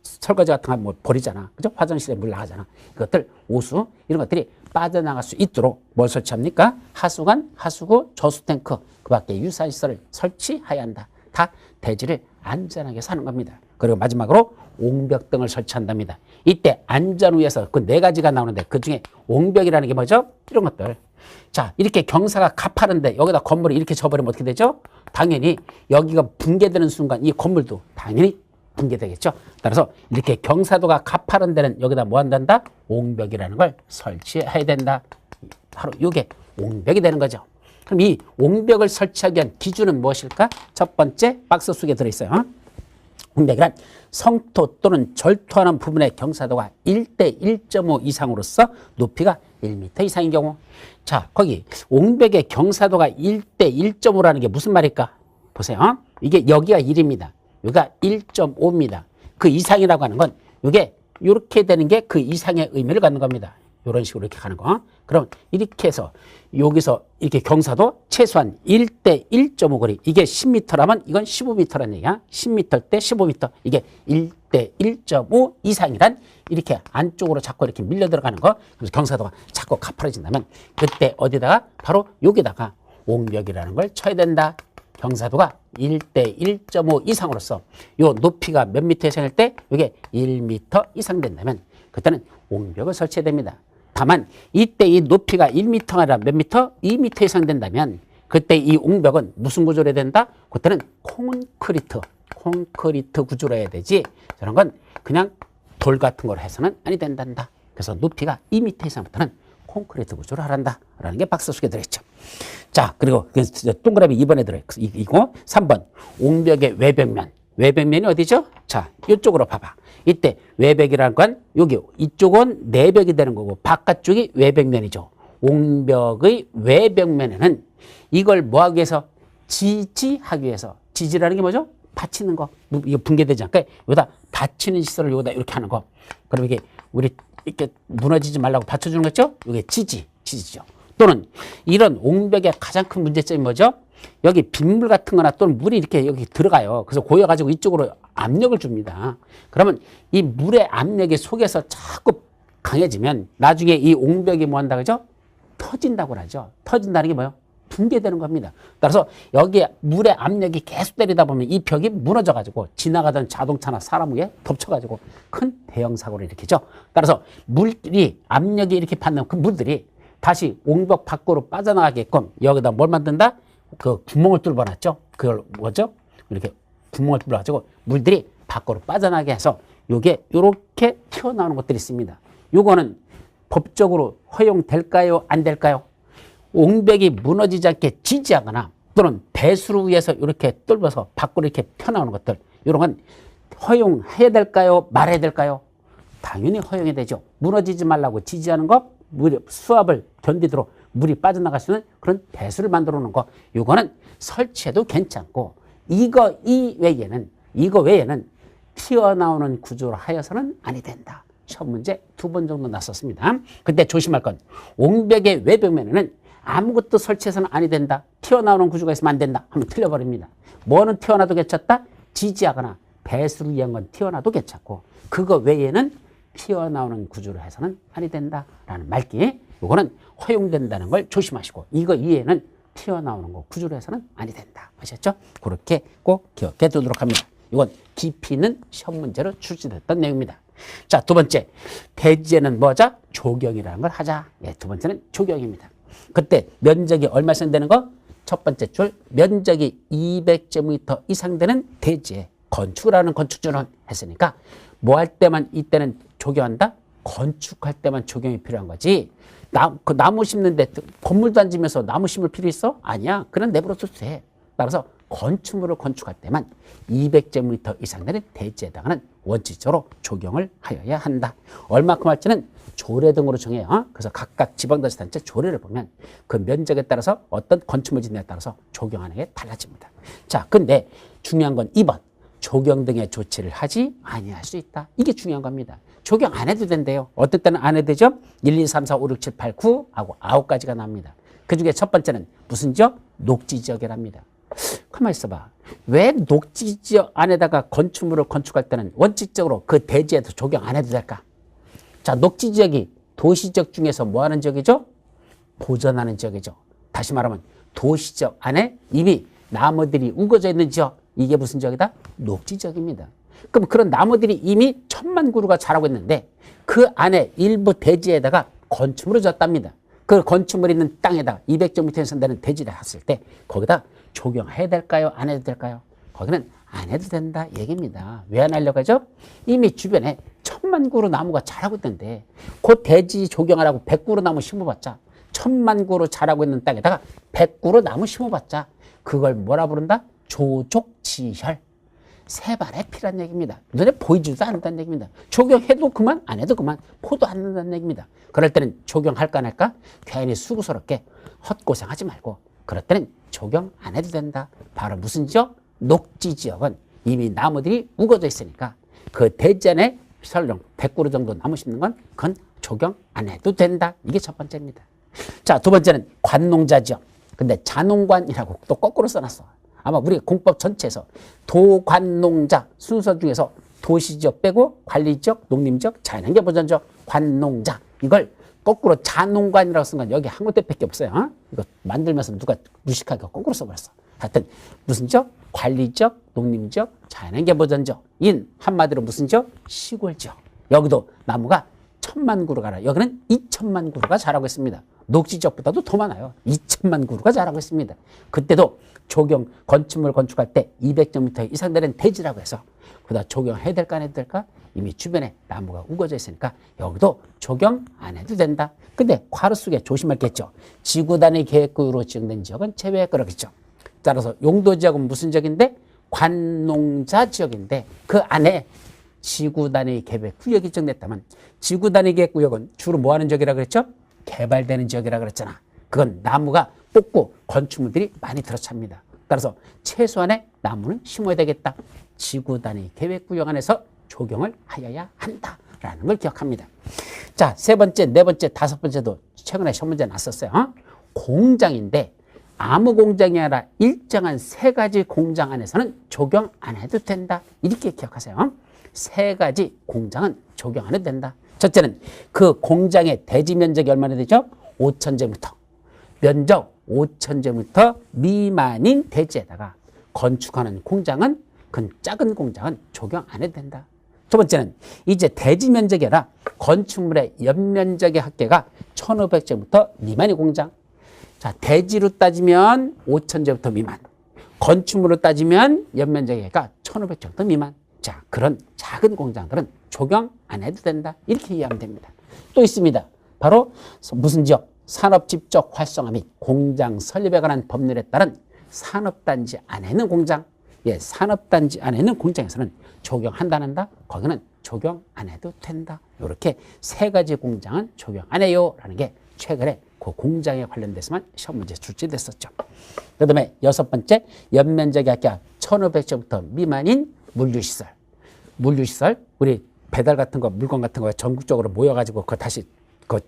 설거지 같은 거 뭐 버리잖아. 그죠? 화장실에 물 나가잖아. 이것들 오수 이런 것들이 빠져나갈 수 있도록 뭘 설치합니까? 하수관, 하수구, 저수탱크 그 밖에 유사시설을 설치해야 한다. 다 대지를 안전하게 사는 겁니다. 그리고 마지막으로 옹벽 등을 설치한답니다. 이때 안전 위해서 그 네 가지가 나오는데 그중에 옹벽이라는 게 뭐죠? 이런 것들. 자, 이렇게 경사가 가파른데 여기다 건물을 이렇게 져버리면 어떻게 되죠? 당연히 여기가 붕괴되는 순간 이 건물도 당연히 붕괴되겠죠. 따라서 이렇게 경사도가 가파른 데는 여기다 뭐 한단다? 옹벽이라는 걸 설치해야 된다. 바로 이게 옹벽이 되는 거죠. 그럼 이 옹벽을 설치하기 위한 기준은 무엇일까? 첫 번째 박스 속에 들어있어요. 옹벽이란 성토 또는 절토하는 부분의 경사도가 1대 1.5 이상으로서 높이가 1m 이상인 경우. 자, 거기 옹벽의 경사도가 1대 1.5라는 게 무슨 말일까? 보세요. 이게 여기가 1입니다. 여기가 1.5입니다. 그 이상이라고 하는 건 이게 이렇게 되는 게 그 이상의 의미를 갖는 겁니다. 이런 식으로 이렇게 가는 거. 그럼 이렇게 해서 여기서 이렇게 경사도 최소한 1대 1.5 거리. 이게 10m라면 이건 15m라는 얘기야. 10m 대 15m. 이게 1대 1.5 이상이란 이렇게 안쪽으로 자꾸 이렇게 밀려 들어가는 거. 그래서 경사도가 자꾸 가파라진다면 그때 어디다가 바로 여기다가 옹벽이라는 걸 쳐야 된다. 경사도가 1대 1.5 이상으로서 요 높이가 몇 미터 이상일 때 이게 1m 이상 된다면 그때는 옹벽을 설치해야 됩니다. 다만 이때 이 높이가 1m가 아니라 몇 미터? 2m 이상 된다면 그때 이 옹벽은 무슨 구조로 해야 된다? 그때는 콘크리트 구조로 해야 되지 저런 건 그냥 돌 같은 걸 해서는 아니 된단다. 그래서 높이가 2m 이상부터는 콘크리트 구조로 하란다 라는 게 박스 속에 들어있죠. 자, 그리고 동그라미 2번에 들어있고 이거 3번 옹벽의 외벽면. 외벽면이 어디죠? 자, 이쪽으로 봐봐. 이때 외벽이라는 건 여기 이쪽은 내벽이 되는 거고 바깥쪽이 외벽면이죠. 옹벽의 외벽면에는 이걸 뭐하기 위해서? 지지하기 위해서. 지지라는 게 뭐죠? 받치는 거. 이거 붕괴되지 않게 여기다 받치는 시설을 여기다 이렇게 하는 거. 그럼 이게 우리 이렇게 무너지지 말라고 받쳐주는 거죠? 이게 지지죠. 또는 이런 옹벽의 가장 큰 문제점이 뭐죠? 여기 빗물 같은 거나 또는 물이 이렇게 여기 들어가요. 그래서 고여가지고 이쪽으로 압력을 줍니다. 그러면 이 물의 압력이 속에서 자꾸 강해지면 나중에 이 옹벽이 뭐 한다 그죠? 터진다고 하죠. 터진다는 게 뭐예요? 붕괴되는 겁니다. 따라서 여기에 물의 압력이 계속 때리다 보면 이 벽이 무너져가지고 지나가던 자동차나 사람 위에 덮쳐가지고 큰 대형 사고를 일으키죠. 따라서 물이 압력이 이렇게 받는 그 물들이 다시 옹벽 밖으로 빠져나가게끔 여기다 뭘 만든다? 그 구멍을 뚫어놨죠. 그걸 뭐죠? 이렇게 구멍을 뚫어가지고 물들이 밖으로 빠져나게 해서 요게 요렇게 튀어나오는 것들이 있습니다. 요거는 법적으로 허용될까요? 안 될까요? 옹벽이 무너지지 않게 지지하거나 또는 배수를 위해서 이렇게 뚫어서 밖으로 이렇게 튀어나오는 것들 이런 건 허용해야 될까요? 말해야 될까요? 당연히 허용해야 되죠. 무너지지 말라고 지지하는 것 수압을 견디도록 물이 빠져나갈 수 있는 그런 배수를 만들어 놓은 거. 이거는 설치해도 괜찮고 이거 외에는 튀어나오는 구조로 하여서는 아니 된다. 시험 문제 2번 정도 났었습니다. 근데 조심할 건 옹벽의 외벽면에는 아무것도 설치해서는 아니 된다. 튀어나오는 구조가 있으면 안 된다. 하면 틀려버립니다. 뭐는 튀어나도 괜찮다. 지지하거나 배수를 위한 건 튀어나도 괜찮고 그거 외에는 튀어나오는 구조로 해서는 아니 된다라는 말기. 이거는 허용된다는 걸 조심하시고 이거 이외에는 튀어나오는 거 구조로 해서는 아니 된다. 아셨죠? 그렇게 꼭 기억해 두도록 합니다. 이건 깊이 있는 시험 문제로 출제됐던 내용입니다. 자, 두 번째, 대지에는 뭐죠? 조경이라는 걸 하자. 예, 두 번째는 조경입니다. 그때 면적이 얼마 이상 되는 거? 첫 번째 줄 면적이 200제곱미터 이상 되는 대지에 건축을 하는 건축주는 했으니까 뭐 할 때만 이때는 조경한다? 건축할 때만 조경이 필요한 거지. 그 나무 심는데 건물도 안 지면서 나무 심을 필요 있어? 아니야. 그냥 내버려둬도 돼. 따라서 건축물을 건축할 때만 200제곱미터 이상 되는 대지에다가는 원칙적으로 조경을 하여야 한다. 얼마큼 할지는 조례 등으로 정해요. 그래서 각각 지방자치단체 조례를 보면 그 면적에 따라서 어떤 건축물 짓느냐에 따라서 조경하는 게 달라집니다. 자, 근데 중요한 건 2번. 조경 등의 조치를 하지 아니할 수 있다. 이게 중요한 겁니다. 조경 안 해도 된대요. 어떨 때는 안 해도 되죠? 1, 2, 3, 4, 5, 6, 7, 8, 9 하고 9가지가 나옵니다. 그중에 첫 번째는 무슨 지역? 녹지지역이랍니다. 가만히 있어봐. 왜 녹지지역 안에다가 건축물을 건축할 때는 원칙적으로 그 대지에도 조경 안 해도 될까? 자, 녹지지역이 도시지역 중에서 뭐 하는 지역이죠? 보전하는 지역이죠. 다시 말하면 도시지역 안에 이미 나무들이 우거져 있는 지역. 이게 무슨 지역이다? 녹지지역입니다. 그럼 그런 나무들이 이미 1000만 그루가 자라고 있는데 그 안에 일부 대지에다가 건축물을 졌답니다. 그 건축물 있는 땅에다 200제곱미터 이상 되는 대지를 했을 때 거기다 조경해야 될까요? 안 해도 될까요? 거기는 안 해도 된다 얘기입니다. 왜 안 하려고 하죠? 이미 주변에 1000만 그루 나무가 자라고 있는데 그 대지 조경하라고 100그루 나무 심어봤자 1000만 그루 자라고 있는 땅에다가 100그루 나무 심어봤자 그걸 뭐라 부른다? 조족지혈. 세발의 피란 얘기입니다. 눈에 보이지도 않는다는 얘기입니다. 조경해도 그만, 안 해도 그만, 포도 안 는다는 얘기입니다. 그럴 때는 조경할까 안 할까? 괜히 수고스럽게 헛고생하지 말고 그럴 때는 조경 안 해도 된다. 바로 무슨 지역? 녹지지역은 이미 나무들이 우거져 있으니까 그 대지 안에 설령 100그루 정도 나무 심는 건 그건 조경 안 해도 된다. 이게 첫 번째입니다. 자, 두 번째는 관농자지역. 근데 자농관이라고 또 거꾸로 써놨어. 아마 우리 공법 전체에서 도관농자 순서 중에서 도시지역 빼고 관리지역, 농림지역, 자연환경보전지역, 관농자 이걸 거꾸로 자농관이라고 쓴 건 여기 한 군데밖에 없어요. 어? 이거 만들면서 누가 무식하게 거꾸로 써버렸어. 하여튼 무슨 지역? 관리지역, 농림지역, 자연환경보전지역 인 한마디로 무슨 지역? 시골지역. 여기도 나무가 1000만 그루가 자라. 여기는 2000만 그루가 자라고 있습니다. 녹지지역보다도 더 많아요. 2000만 그루가 자라고 있습니다. 그때도 조경, 건축물 건축할 때 200제곱미터 이상 되는 대지라고 해서 그다 조경해야 될까 안 해도 될까? 이미 주변에 나무가 우거져 있으니까 여기도 조경 안 해도 된다. 근데 괄호 속에 조심할 게 있죠. 지구단위 계획구역으로 지정된 지역은 제외 그러겠죠. 따라서 용도지역은 무슨 지역인데? 관농자 지역인데 그 안에 지구단위 계획구역이 지정됐다면 지구단위 계획구역은 주로 뭐 하는 지역이라고 그랬죠? 개발되는 지역이라고 그랬잖아. 그건 나무가 뽑고 건축물들이 많이 들어찹니다. 따라서 최소한의 나무는 심어야 되겠다. 지구단위 계획구역 안에서 조경을 하여야 한다라는 걸 기억합니다. 자, 세 번째, 네 번째, 다섯 번째도 최근에 시험 문제 났었어요. 공장인데 아무 공장이 아니라 일정한 3가지 공장 안에서는 조경 안 해도 된다. 이렇게 기억하세요. 3가지 공장은 조경 안 해도 된다. 첫째는 그 공장의 대지 면적이 얼마나 되죠? 5000제곱미터. 면적 5000제곱미터 미만인 대지에다가 건축하는 공장은 그 작은 공장은 조경 안 해도 된다. 두 번째는 이제 대지 면적이 아니라 건축물의 연면적의 합계가 1500제곱미터 미만의 공장. 자, 대지로 따지면 5000제곱미터 미만. 건축물로 따지면 연면적의가 1500제곱미터 미만. 자, 그런 작은 공장들은 조경 안 해도 된다. 이렇게 이해하면 됩니다. 또 있습니다. 바로 무슨 지역? 산업집적 활성화 및 공장 설립에 관한 법률에 따른 산업단지 안에 있는 공장. 예, 산업단지 안에 있는 공장에서는 조경한다 안 한다? 거기는 조경 안 해도 된다. 이렇게 3가지 공장은 조경 안 해요 라는 게 최근에 그 공장에 관련돼서만 시험 문제 출제됐었죠. 그 다음에 6번째, 연면적이 아까 1500제곱미터 미만인 물류시설. 물류시설, 우리 배달 같은 거, 물건 같은 거 전국적으로 모여가지고 그거 다시 그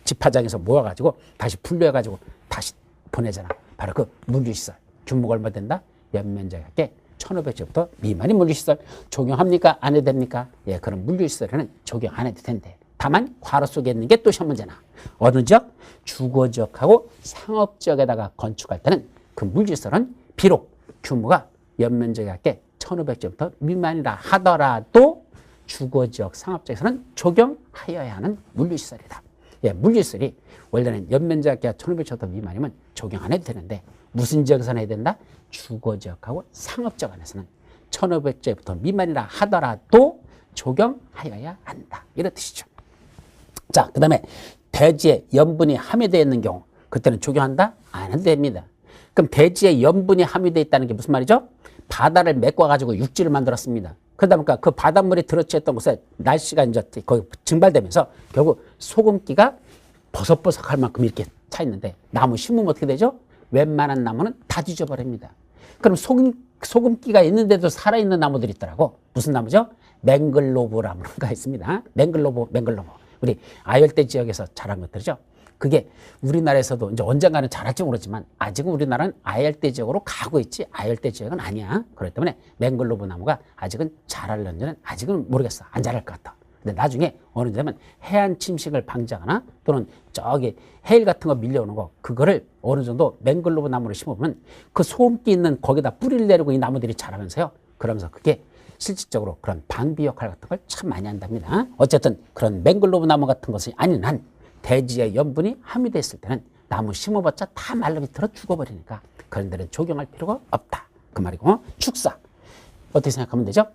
집화장에서 모여가지고 다시 분류해가지고 다시 보내잖아. 바로 그 물류시설. 규모가 얼마 된다? 연면적이 아까 1500제곱미터 미만인 물류시설. 적용합니까? 안 해도 됩니까? 예, 그런 물류시설에는 적용 안 해도 된대. 다만 괄호 속에 있는 게 또 시험 문제나. 어느 지역? 주거지역하고 상업지역에다가 건축할 때는 그 물류시설은 비록 규모가 연면적이 아까 1500제곱미터 미만이라 하더라도 주거지역, 상업지역에서는 적용하여야 하는 물류시설이다. 예, 물류시설이 원래는 연면적이 아까 1500제곱미터 미만이면 적용 안 해도 되는데 무슨 지역에서는 해야 된다? 주거지역하고 상업지역 안에서는 1500제곱미터 미만이라 하더라도 적용하여야 한다. 이런 뜻이죠. 자, 그 다음에 대지에 염분이 함유되어 있는 경우 그때는 적용한다? 안 해도 됩니다. 그럼 대지에 염분이 함유되어 있다는 게 무슨 말이죠? 바다를 메꿔가지고 육지를 만들었습니다. 그러다 보니까 그 바닷물이 들어치했던 곳에 날씨가 이제 거의 증발되면서 결국 소금기가 버석버석할 만큼 이렇게 차 있는데 나무 심으면 어떻게 되죠? 웬만한 나무는 다 뒤져버립니다. 그럼 소금기가 있는데도 살아있는 나무들이 있더라고. 무슨 나무죠? 맹글로브라는가 있습니다. 맹글로브. 우리 아열대 지역에서 자란 것들이죠. 그게 우리나라에서도 이제 언젠가는 자랄지 모르지만 아직은 우리나라는 아열대 지역으로 가고 있지 아열대 지역은 아니야. 그렇기 때문에 맹글로브 나무가 아직은 자랄는지는 아직은 모르겠어. 안 자랄 것 같아. 근데 나중에 어느 정도 되면 해안 침식을 방지하거나 또는 저기 해일 같은 거 밀려오는 거 그거를 어느 정도 맹글로브 나무를 심어보면 그 소음기 있는 거기다 뿌리를 내리고 이 나무들이 자라면서요. 그러면서 그게 실질적으로 그런 방비 역할 같은 걸 참 많이 한답니다. 어쨌든 그런 맹글로브 나무 같은 것이 아닌 한 대지에 염분이 함유됐을 때는 나무 심어봤자 다 말라 비틀어 죽어버리니까 그런 데는 적용할 필요가 없다. 그 말이고 축사. 어떻게 생각하면 되죠?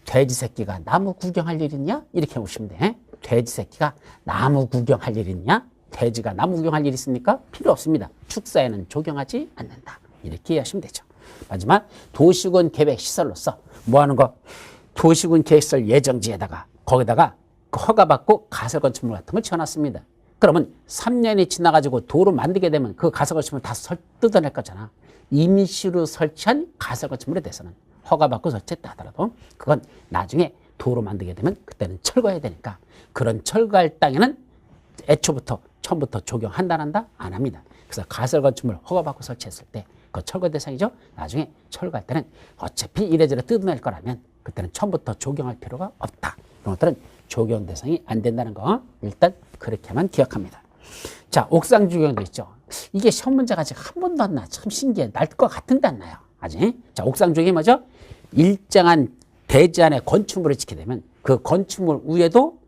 돼지 새끼가 나무 구경할 일 있냐? 이렇게 보시면 돼. 돼지 새끼가 나무 구경할 일 있냐? 돼지가 나무 구경할 일 있습니까? 필요 없습니다. 축사에는 적용하지 않는다. 이렇게 이해하시면 되죠. 마지막 도시군 계획 시설로서 뭐 하는 거? 도시군 계획시설 예정지에다가 거기다가 허가받고 가설건축물 같은 걸 지어놨습니다. 그러면 3년이 지나가지고 도로 만들게 되면 그 가설건축물 다 뜯어낼 거잖아. 임시로 설치한 가설건축물에 대해서는 허가받고 설치했다 하더라도 그건 나중에 도로 만들게 되면 그때는 철거해야 되니까 그런 철거할 땅에는 애초부터 처음부터 적용한다 한다? 안 합니다. 그래서 가설건축물 허가받고 설치했을 때 그 철거 대상이죠. 나중에 철거할 때는 어차피 이래저래 뜯어낼 거라면 그때는 처음부터 적용할 필요가 없다. 이런 것들은 적용 대상이 안 된다는 거 일단 그렇게만 기억합니다. 자, 옥상 적용도 있죠. 이게 시험 문제가 아직 한 번도 안 나. 참 신기해. 날 것 같은데 안 나요. 아직. 자, 옥상 적용이 뭐죠? 일정한 대지 안에 건축물을 짓게 되면 그 건축물 위에도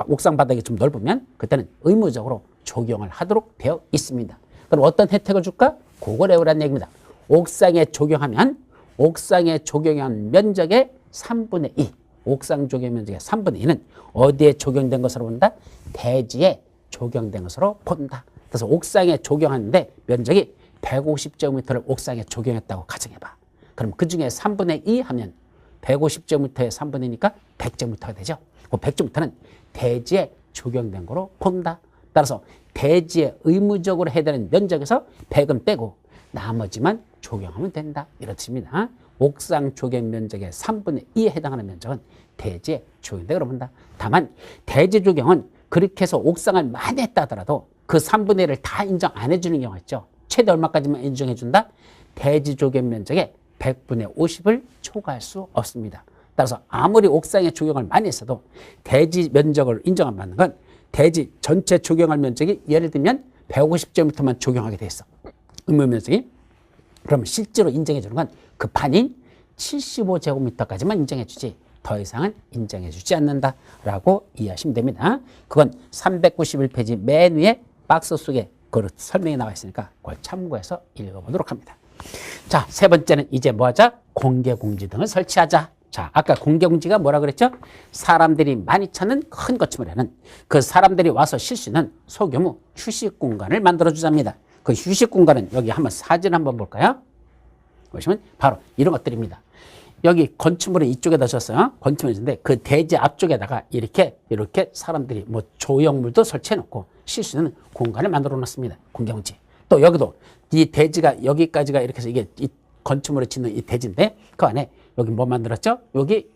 옥상 바닥이 좀 넓으면 그때는 의무적으로 적용을 하도록 되어 있습니다. 그럼 어떤 혜택을 줄까? 그걸 외우라는 얘기입니다. 옥상에 적용하면 옥상에 적용한 면적의 3분의 2. 옥상 적용 면적의 3분의 2는 어디에 적용된 것으로 본다? 대지에 적용된 것으로 본다. 그래서 옥상에 적용하는데 면적이 150제곱미터를 옥상에 적용했다고 가정해봐. 그럼 그 중에 3분의 2 하면 150제곱미터의 3분의 2니까 100제곱미터가 되죠. 그 100제곱미터는 대지에 적용된 거로 본다. 따라서 대지에 의무적으로 해야 되는 면적에서 100은 빼고 나머지만 적용하면 된다. 이런 뜻입니다. 옥상 적용 면적의 3분의 2에 해당하는 면적은 대지에 적용되고 본다. 다만 대지 적용은 그렇게 해서 옥상을 많이 했다 하더라도 그 3분의 1을 다 인정 안 해주는 경우가 있죠. 최대 얼마까지만 인정해 준다? 대지 적용 면적의 100분의 50을 초과할 수 없습니다. 따라서 아무리 옥상에 적용을 많이 했어도 대지 면적을 인정 안 받는 건 대지 전체 적용할 면적이 예를 들면 150제곱미터만 적용하게 돼 있어. 의무 면적이. 그러면 실제로 인정해 주는 건 그 반인 75제곱미터까지만 인정해 주지 더 이상은 인정해 주지 않는다라고 이해하시면 됩니다. 그건 391페이지 맨 위에 박스 속에 그 설명이 나와 있으니까 그걸 참고해서 읽어보도록 합니다. 자, 세 번째는 이제 뭐 하자? 공개공지 등을 설치하자. 자, 아까 공개공지가 뭐라 그랬죠? 사람들이 많이 찾는 큰 건축물에는 그 사람들이 와서 쉴 수 있는 소규모 휴식 공간을 만들어주자입니다. 그 휴식 공간은 여기 한번 사진 한번 볼까요? 보시면 바로 이런 것들입니다. 여기 건축물을 이쪽에다 줬어요. 건축물인데 그 대지 앞쪽에다가 이렇게 사람들이 뭐 조형물도 설치해 놓고 쉴 수 있는 공간을 만들어 놨습니다. 공개공지. 또 여기도 이 대지가 여기까지가 이렇게 해서 이게 이 건축물을 짓는 이 대지인데 그 안에 여기 뭐 만들었죠? 여기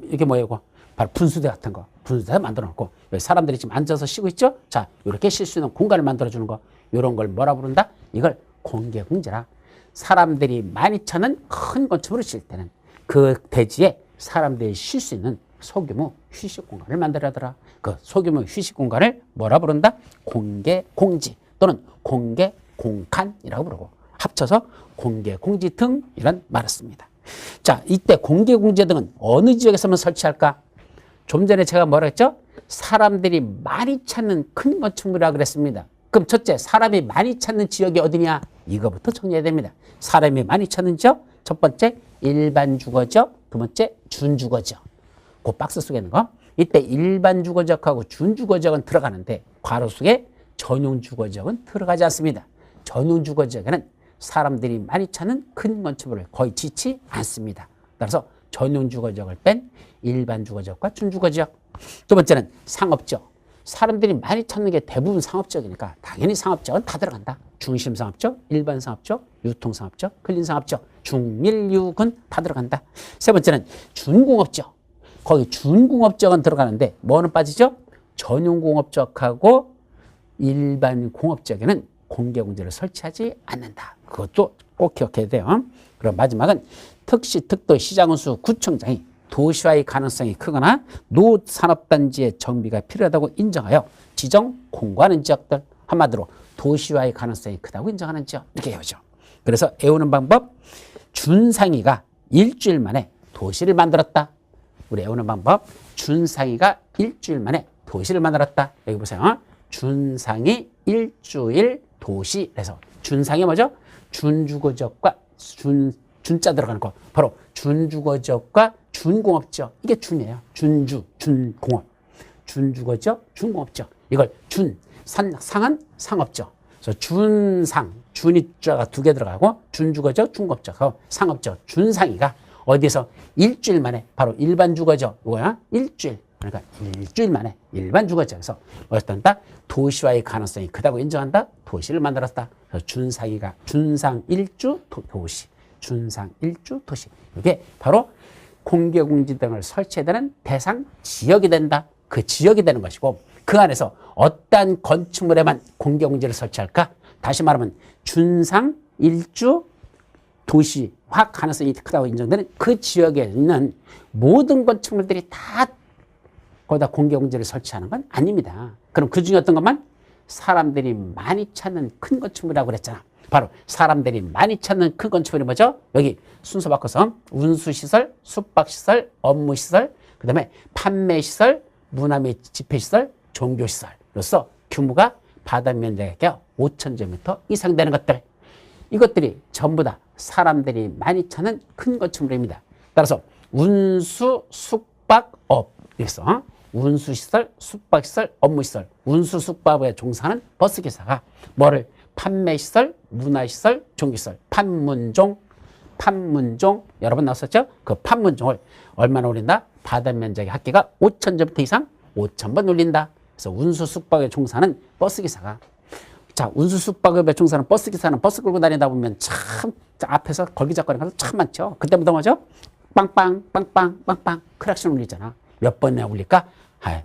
이게 뭐예요? 바로 분수대 같은 거. 분수대 만들어 놓고 여기 사람들이 지금 앉아서 쉬고 있죠? 자, 이렇게 쉴 수 있는 공간을 만들어 주는 거. 이런 걸 뭐라 부른다? 이걸 공개공지라. 사람들이 많이 찾는 큰 건축물을 질 때는 그 대지에 사람들이 쉴 수 있는 소규모 휴식 공간을 만들어더라. 그 소규모 휴식 공간을 뭐라 부른다? 공개공지 또는 공개공간이라고 부르고 합쳐서 공개공지 등이란 말을 씁니다. 자, 이때 공개공지 등은 어느 지역에서만 설치할까? 좀 전에 제가 뭐라 했죠? 사람들이 많이 찾는 큰 건축물이라 그랬습니다. 그럼 첫째, 사람이 많이 찾는 지역이 어디냐? 이거부터 정리해야 됩니다. 사람이 많이 찾는 지역, 첫 번째 일반 주거지역, 두 번째 준주거지역. 그 박스 속에 있는 거. 이때 일반 주거지역하고 준주거지역은 들어가는데 괄호 속에 전용 주거지역은 들어가지 않습니다. 전용 주거지역에는 사람들이 많이 찾는 큰 건축물을 거의 짓지 않습니다. 따라서 전용 주거지역을 뺀 일반 주거지역과 준주거지역. 두 번째는 상업지역. 사람들이 많이 찾는 게 대부분 상업지역이니까 당연히 상업지역은 다 들어간다. 중심 상업지역, 일반 상업지역, 유통 상업지역, 근린 상업지역, 중밀유근 다 들어간다. 세 번째는 준공업지역. 거기 준공업지역은 들어가는데 뭐는 빠지죠? 전용공업지역하고 일반 공업지역에는 공개공지를 설치하지 않는다. 그것도 꼭 기억해야 돼요. 그럼 마지막은 특시, 특도, 시장운수, 구청장이 도시화의 가능성이 크거나 노산업단지의 정비가 필요하다고 인정하여 지정 공고하는 지역들, 한마디로 도시화의 가능성이 크다고 인정하는 지역, 이렇게 해오죠. 그래서 애우는 방법, 준상위가 일주일 만에 도시를 만들었다. 우리 애우는 방법, 준상위가 일주일 만에 도시를 만들었다. 여기 보세요. 준상위 일주일 도시. 그래서 준상위 뭐죠? 준주거지역과 준자 들어가는 거. 바로 준주거지역과 준공업지역. 이게 준이에요. 준주, 준공업. 준주거지역, 준공업지역. 이걸 상은 상업지역. 그래서 준상, 준이자가 두 개 들어가고 준주거지역, 준공업지역. 상업지역, 준상위가 어디서 일주일 만에 바로 일반 주거지역. 이거야. 일주일. 그러니까 일주일 만에 일반 주거지역에서 어떻다? 도시화의 가능성이 크다고 인정한다. 도시를 만들었다. 그래서 준상위가 준상 일주 도시. 준상 일주 도시. 이게 바로 공개공지 등을 설치해야 되는 대상 지역이 된다. 그 지역이 되는 것이고 그 안에서 어떠한 건축물에만 공개공지를 설치할까? 다시 말하면 준상 일주 도시화 가능성이 크다고 인정되는 그 지역에 있는 모든 건축물들이 다 거기다 공개공지를 설치하는 건 아닙니다. 그럼 그 중에 어떤 것만? 사람들이 많이 찾는 큰 건축물이라고 그랬잖아. 바로 사람들이 많이 찾는 큰 건축물이 뭐죠? 여기 순서 바꿔서 운수시설, 숙박시설, 업무시설, 그 다음에 판매시설, 문화 및 집회시설, 종교시설로서 규모가 바다 면적이 5,000제곱미터 이상 되는 것들. 이것들이 전부 다 사람들이 많이 찾는 큰 건축물입니다. 따라서 운수, 숙박, 업. 그래서 운수시설, 숙박시설, 업무시설, 운수, 숙박에 종사하는 버스기사가 뭐를 판매시설, 문화시설, 종교시설, 판문종 여러 번 나왔었죠? 그 판문종을 얼마나 올린다? 바다 면적의 합계가 5,000제곱미터 이상 5,000번 올린다. 그래서 운수, 숙박에 종사하는 버스기사가 자, 운수, 숙박에 종사하는 버스기사는 버스 끌고 다니다 보면 참 앞에서 걸기작거리는 거 참 많죠. 그때부터 뭐죠? 빵빵 크락션 울리잖아. 몇 번이나 울릴까?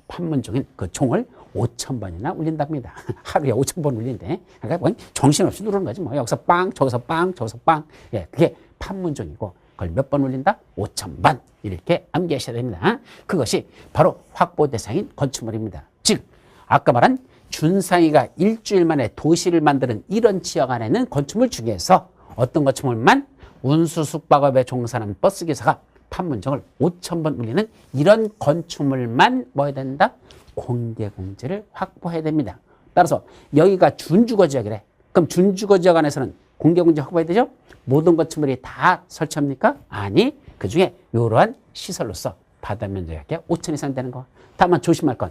판문종인 그 종을 5,000번이나 울린답니다. 하루에 5,000번 울린대. 그러니까 뭐 정신없이 누르는 거지 뭐. 여기서 빵, 저기서 빵, 저기서 빵. 예, 그게 판문종이고 그걸 몇 번 울린다? 5,000번. 이렇게 암기하셔야 됩니다. 그것이 바로 확보 대상인 건축물입니다. 즉 아까 말한 준상위가 일주일 만에 도시를 만드는 이런 지역 안에는 건축물 중에서 어떤 건축물만 운수, 숙박업에 종사하는 버스기사가 판문종을 5,000번 울리는 이런 건축물만 뭐 해야 된다? 공개공지를 확보해야 됩니다. 따라서 여기가 준주거지역이래. 그럼 준주거지역 안에서는 공개공지 확보해야 되죠? 모든 건축물이 다 설치합니까? 아니, 그중에 이러한 시설로서 바다 면적이 5,000 이상 되는 거. 다만 조심할 건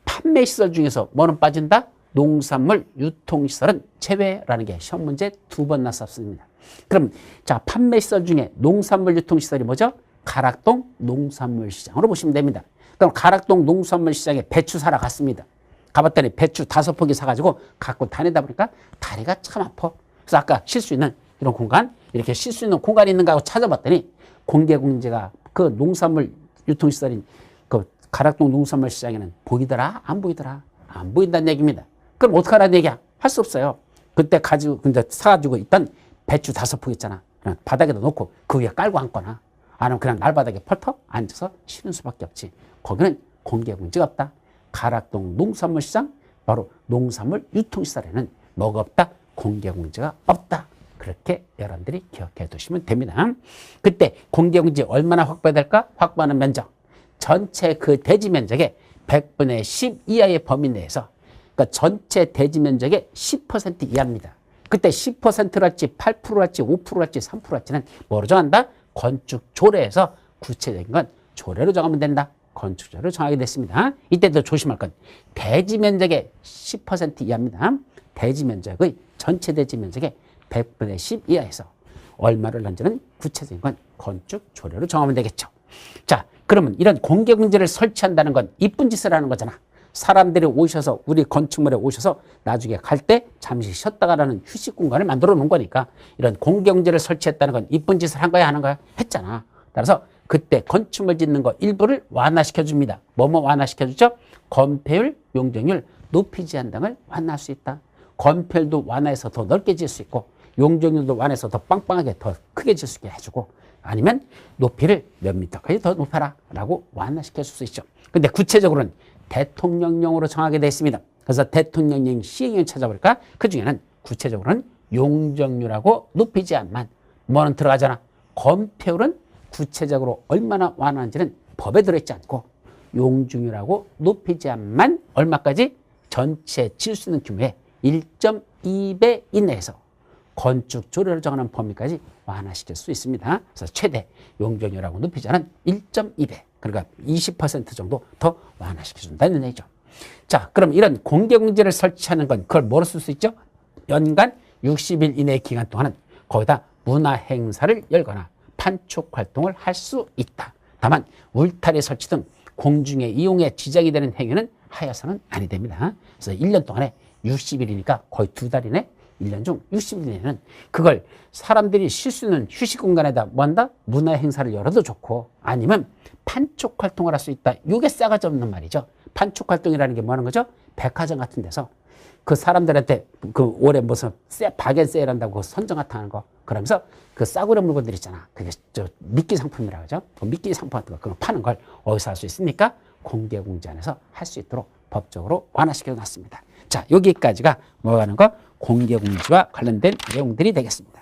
판매시설 중에서 뭐는 빠진다? 농산물 유통시설은 제외라는 게 시험 문제 2번 났었습니다. 그럼 자, 판매시설 중에 농산물 유통시설이 뭐죠? 가락동 농산물시장으로 보시면 됩니다. 그럼 가락동 농산물시장에 배추 사러 갔습니다. 가봤더니 배추 5포기 사가지고 갖고 다니다 보니까 다리가 참 아파. 그래서 아까 쉴 수 있는 이런 공간, 이렇게 쉴 수 있는 공간이 있는가 하고 찾아봤더니 공개공제가 그 농산물 유통시설인 그 가락동 농산물 시장에는 보이더라? 안 보이더라? 안 보인다는 얘기입니다. 그럼 어떡하라는 얘기야? 할 수 없어요. 그때 가지고, 근데 사가지고 있던 배추 5포기 있잖아. 그냥 바닥에다 놓고 그 위에 깔고 앉거나 아니면 그냥 날바닥에 펄떡 앉아서 쉬는 수밖에 없지. 거기는 공개공제가 없다. 가락동 농산물 시장, 바로 농산물 유통시설에는 뭐가 없다? 공개공제가 없다. 그렇게 여러분들이 기억해 두시면 됩니다. 그때 공개공제 얼마나 확보될까? 확보하는 면적. 전체 그 대지 면적의 100분의 10 이하의 범위 내에서, 그러니까 전체 대지 면적의 10% 이하입니다. 그때 10%랄지 8%랄지 5%랄지 3%랄지는 뭐로 정한다? 건축 조례에서 구체적인 건 조례로 정하면 된다. 건축 조례로 정하게 됐습니다. 이때도 조심할 건 대지 면적의 10% 이하입니다. 대지 면적의 전체 대지 면적의 100분의 10 이하에서 얼마를 넣는지는 구체적인 건 건축 조례로 정하면 되겠죠. 자, 그러면 이런 공개공제를 설치한다는 건 이쁜 짓을 하는 거잖아. 사람들이 오셔서 우리 건축물에 오셔서 나중에 갈 때 잠시 쉬었다 가라는 휴식 공간을 만들어 놓은 거니까 이런 공개공제를 설치했다는 건 이쁜 짓을 한 거야 하는 거야? 했잖아. 따라서 그때 건축물 짓는 거 일부를 완화시켜 줍니다. 뭐뭐 완화시켜 주죠? 건폐율, 용적률, 높이 제한 등을 완화할 수 있다. 건폐율도 완화해서 더 넓게 지을 수 있고 용적률도 완화해서 더 빵빵하게 더 크게 지을 수 있게 해주고 아니면 높이를 몇 미터까지 더 높여라 라고 완화시켜 줄 수 있죠. 근데 구체적으로는 대통령령으로 정하게 되어 있습니다. 그래서 대통령령 시행령을 찾아볼까? 그 중에는 구체적으로는 용적률하고 높이 제한만 뭐는 들어가잖아. 건폐율은 구체적으로 얼마나 완화하는지는 법에 들어있지 않고 용적률하고 높이 제한만 얼마까지? 전체 지을 수 있는 규모의 1.2배 이내에서 건축 조례를 정하는 범위까지 완화시킬 수 있습니다. 그래서 최대 용적률하고 높이 제한은 1.2배. 그러니까 20% 정도 더 완화시켜준다는 얘기죠. 자, 그럼 이런 공개공제를 설치하는 건 그걸 뭐로 쓸 수 있죠? 연간 60일 이내의 기간 동안은 거기다 문화행사를 열거나 판촉활동을 할 수 있다. 다만 울타리 설치 등 공중의 이용에 지장이 되는 행위는 하여서는 아니 됩니다. 그래서 1년 동안에 60일이니까 거의 2달이네. 1년 중 60일 내에는 그걸 사람들이 쉴 수 있는 휴식 공간에다 뭐 한다? 문화행사를 열어도 좋고 아니면 판촉활동을 할 수 있다. 이게 싸가지 없는 말이죠. 판촉활동이라는 게 뭐 하는 거죠? 백화점 같은 데서 그 사람들한테 그 올해 무슨 박앤 세일한다고 선정 같은 하는 거 그러면서 그 싸구려 물건들 있잖아. 그게 저 미끼 상품이라고 하죠. 그 미끼 상품 같은 거 그거 파는 걸 어디서 할 수 있으니까 공개공제 안에서 할 수 있도록 법적으로 완화시켜 놨습니다. 자, 여기까지가 뭐 하는 거? 공개공제와 관련된 내용들이 되겠습니다.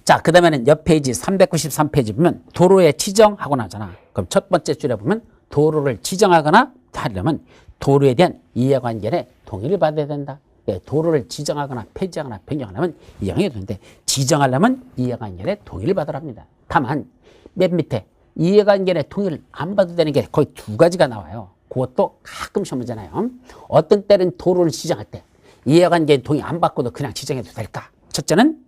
자, 그 다음에는 옆 페이지 393페이지 보면 도로에 지정하고 나잖아. 그럼 첫 번째 줄에 보면 도로를 지정하거나 하려면 도로에 대한 이해관계의 동의를 받아야 된다. 예, 도로를 지정하거나 폐지하거나 변경하려면 이해관계가 되는데 지정하려면 이해관계의 동의를 받으랍니다. 다만 맨 밑에 이해관계의 동의를 안 받아도 되는 게 거의 2가지가 나와요. 그것도 가끔 시험 문제잖아요. 어떤 때는 도로를 지정할 때 이해관계인 동의 안 받고도 그냥 지정해도 될까? 첫째는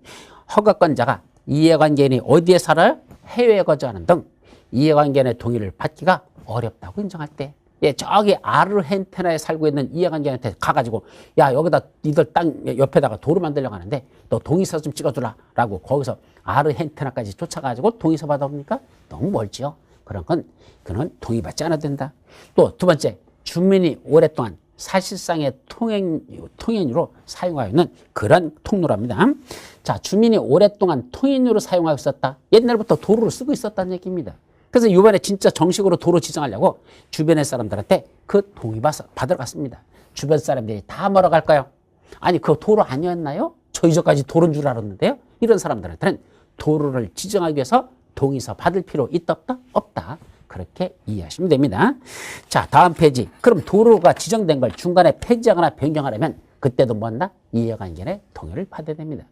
허가권자가 이해관계인이 어디에 살아요? 해외에 거주하는 등 이해관계인의 동의를 받기가 어렵다고 인정할 때 예, 저기 아르헨티나에 살고 있는 이해관계인한테 가가지고 야 여기다 니들 땅 옆에다가 도로 만들려고 하는데 너 동의서 좀 찍어주라 라고 거기서 아르헨티나까지 쫓아가지고 동의서 받아옵니까? 너무 멀지요. 그런 건 그는 동의받지 않아도 된다. 또 두 번째, 주민이 오랫동안 사실상의 통행료로 사용하고 있는 그런 통로랍니다. 자, 주민이 오랫동안 통행료로 사용하고 있었다. 옛날부터 도로를 쓰고 있었다는 얘기입니다. 그래서 이번에 진짜 정식으로 도로 지정하려고 주변의 사람들한테 그 동의 받으러 갔습니다. 주변 사람들이 다 뭐라 갈까요? 아니, 그 도로 아니었나요? 저 이전까지 도로인 줄 알았는데요? 이런 사람들한테는 도로를 지정하기 위해서 동의서 받을 필요 있다 없다? 없다. 그렇게 이해하시면 됩니다. 자, 다음 페이지. 그럼 도로가 지정된 걸 중간에 폐지하거나 변경하려면 그때도 뭐한다? 이해관계의 동의를 받아야 됩니다.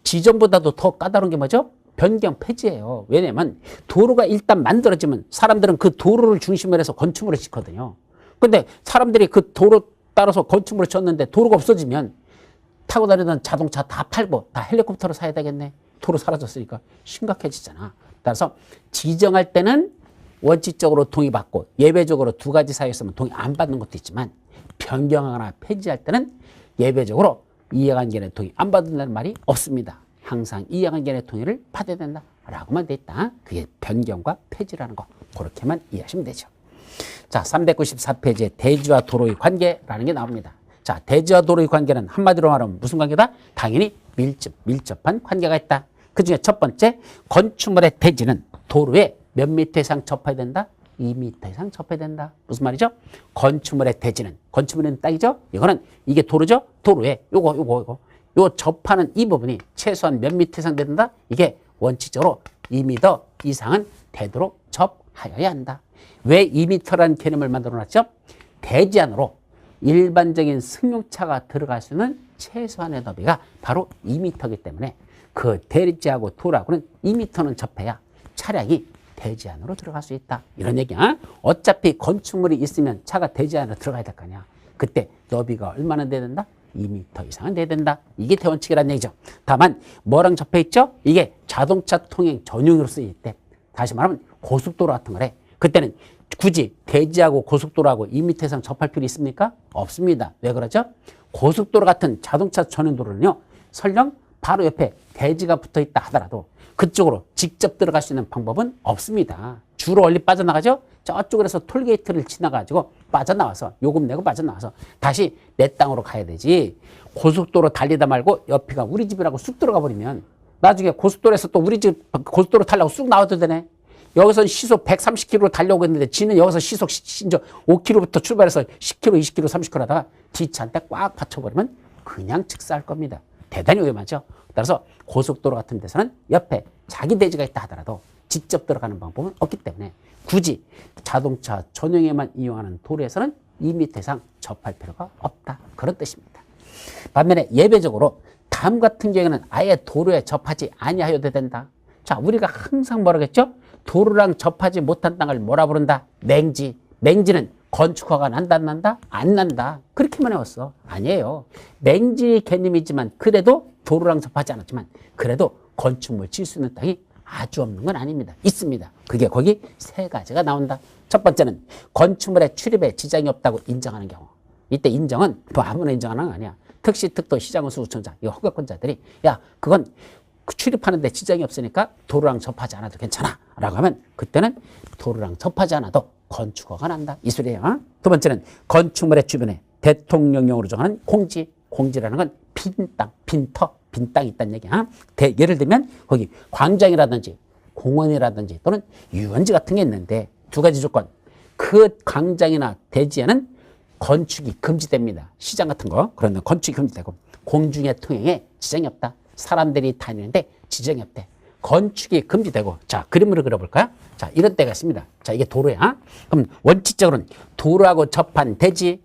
지정보다도 더 까다로운 게 뭐죠? 변경 폐지예요. 왜냐면 도로가 일단 만들어지면 사람들은 그 도로를 중심으로 해서 건축물을 짓거든요. 근데 사람들이 그 도로 따라서 건축물을 쳤는데 도로가 없어지면 타고 다니던 자동차 다 팔고 다 헬리콥터로 사야 되겠네. 도로 사라졌으니까 심각해지잖아. 따라서 지정할 때는 원칙적으로 동의받고 예외적으로 2가지 사유에 있으면 동의 안 받는 것도 있지만 변경하거나 폐지할 때는 예외적으로 이해관계의 동의 안 받는다는 말이 없습니다. 항상 이해관계의 동의를 받아야 된다라고만 돼 있다. 그게 변경과 폐지라는 거. 그렇게만 이해하시면 되죠. 자, 394페이지에 대지와 도로의 관계라는 게 나옵니다. 자, 대지와 도로의 관계는 한마디로 말하면 무슨 관계다? 당연히 밀접한 관계가 있다. 그 중에 첫 번째, 건축물의 대지는 도로에 몇 미터 이상 접해야 된다? 2미터 이상 접해야 된다. 무슨 말이죠? 건축물의 대지는, 건축물은 땅이죠? 이거는, 이게 도로죠? 도로에 요거 접하는 이 부분이 최소한 몇 미터 이상 된다? 이게 원칙적으로 2미터 이상은 되도록 접하여야 한다. 왜 2미터라는 개념을 만들어 놨죠? 대지 안으로 일반적인 승용차가 들어갈 수 있는 최소한의 너비가 바로 2미터이기 때문에 그 대지하고 도로하고는 2미터는 접해야 차량이 대지 안으로 들어갈 수 있다. 이런 얘기야. 어차피 건축물이 있으면 차가 대지 안으로 들어가야 될 거 아니야. 그때 너비가 얼마나 돼야 된다? 2미터 이상은 돼야 된다. 이게 대원칙이라는 얘기죠. 다만 뭐랑 접해 있죠? 이게 자동차 통행 전용으로 쓰일 때, 다시 말하면 고속도로 같은 거래. 그때는 굳이 대지하고 고속도로하고 2미터 이상 접할 필요 있습니까? 없습니다. 왜 그러죠? 고속도로 같은 자동차 전용도로는요, 설령 바로 옆에 대지가 붙어 있다 하더라도 그쪽으로 직접 들어갈 수 있는 방법은 없습니다. 주로 어디 빠져나가죠? 저쪽으로 해서 톨게이트를 지나가지고 빠져나와서 요금 내고 빠져나와서 다시 내 땅으로 가야 되지. 고속도로 달리다 말고 옆이가 우리 집이라고 쑥 들어가 버리면 나중에 고속도로에서 또 우리 집 고속도로 타려고 쑥 나와도 되네. 여기서 시속 130km로 달려오고 있는데 지는 여기서 시속 5km부터 출발해서 10km, 20km, 30km 하다가 뒷차한테 꽉 받쳐버리면 그냥 즉사할 겁니다. 대단히 위험하죠. 따라서 고속도로 같은 데서는 옆에 자기 대지가 있다 하더라도 직접 들어가는 방법은 없기 때문에 굳이 자동차 전용에만 이용하는 도로에서는 2m 이상 접할 필요가 없다. 그런 뜻입니다. 반면에 예외적으로 다음 같은 경우에는 아예 도로에 접하지 아니하여도 된다. 자, 우리가 항상 뭐라겠죠? 도로랑 접하지 못한 땅을 뭐라 부른다? 맹지. 맹지는 건축허가 난다 안 난다? 안 난다. 그렇게만 해왔어. 아니에요. 맹지 개념이지만 그래도 도로랑 접하지 않았지만 그래도 건축물 지을 수 있는 땅이 아주 없는 건 아닙니다. 있습니다. 그게 거기 세 가지가 나온다. 첫 번째는 건축물의 출입에 지장이 없다고 인정하는 경우. 이때 인정은 뭐 아무나 인정하는 거 아니야. 특시, 특도, 시장운수, 우천자, 이 허가권자들이 야, 그건 출입하는데 지장이 없으니까 도로랑 접하지 않아도 괜찮아 라고 하면 그때는 도로랑 접하지 않아도 건축허가 난다. 이 소리예요. 두 번째는 건축물의 주변에 대통령령으로 정하는 공지. 공지라는 건 빈 땅, 빈터, 빈 땅이 있다는 얘기야. 예를 들면 거기 광장이라든지 공원이라든지 또는 유원지 같은 게 있는데 두 가지 조건. 그 광장이나 대지에는 건축이 금지됩니다. 시장 같은 거. 그러면 건축이 금지되고 공중의 통행에 지장이 없다. 사람들이 다니는데 지장이 없대. 건축이 금지되고. 자, 그림으로 그려볼까요? 자, 이런 때가 있습니다. 자, 이게 도로야. 그럼 원칙적으로는 도로하고 접한 대지,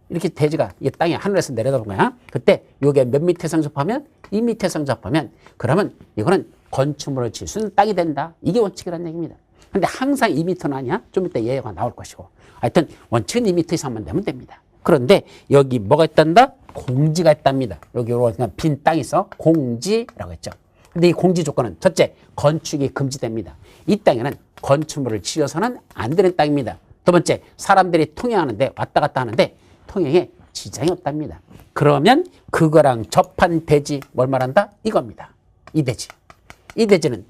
이렇게 대지가 이 땅에 하늘에서 내려다본 거야. 그때 요게 몇 미터 이상 접하면 2미터 이상 접하면 그러면 이거는 건축물을 지을 수 있는 땅이 된다. 이게 원칙이라는 얘기입니다. 근데 항상 2미터는 아니야. 좀 이따 예가 나올 것이고. 하여튼 원칙은 2미터 이상만 되면 됩니다. 그런데 여기 뭐가 있단다? 공지가 있답니다. 여기 그냥 빈 땅이 있어. 공지라고 했죠. 근데 이 공지 조건은 첫째, 건축이 금지됩니다. 이 땅에는 건축물을 지어서는 안 되는 땅입니다. 두 번째, 사람들이 통행하는데 왔다 갔다 하는데 통행에 지장이 없답니다. 그러면 그거랑 접한 대지 뭘 말한다? 이겁니다. 이 대지. 이 대지는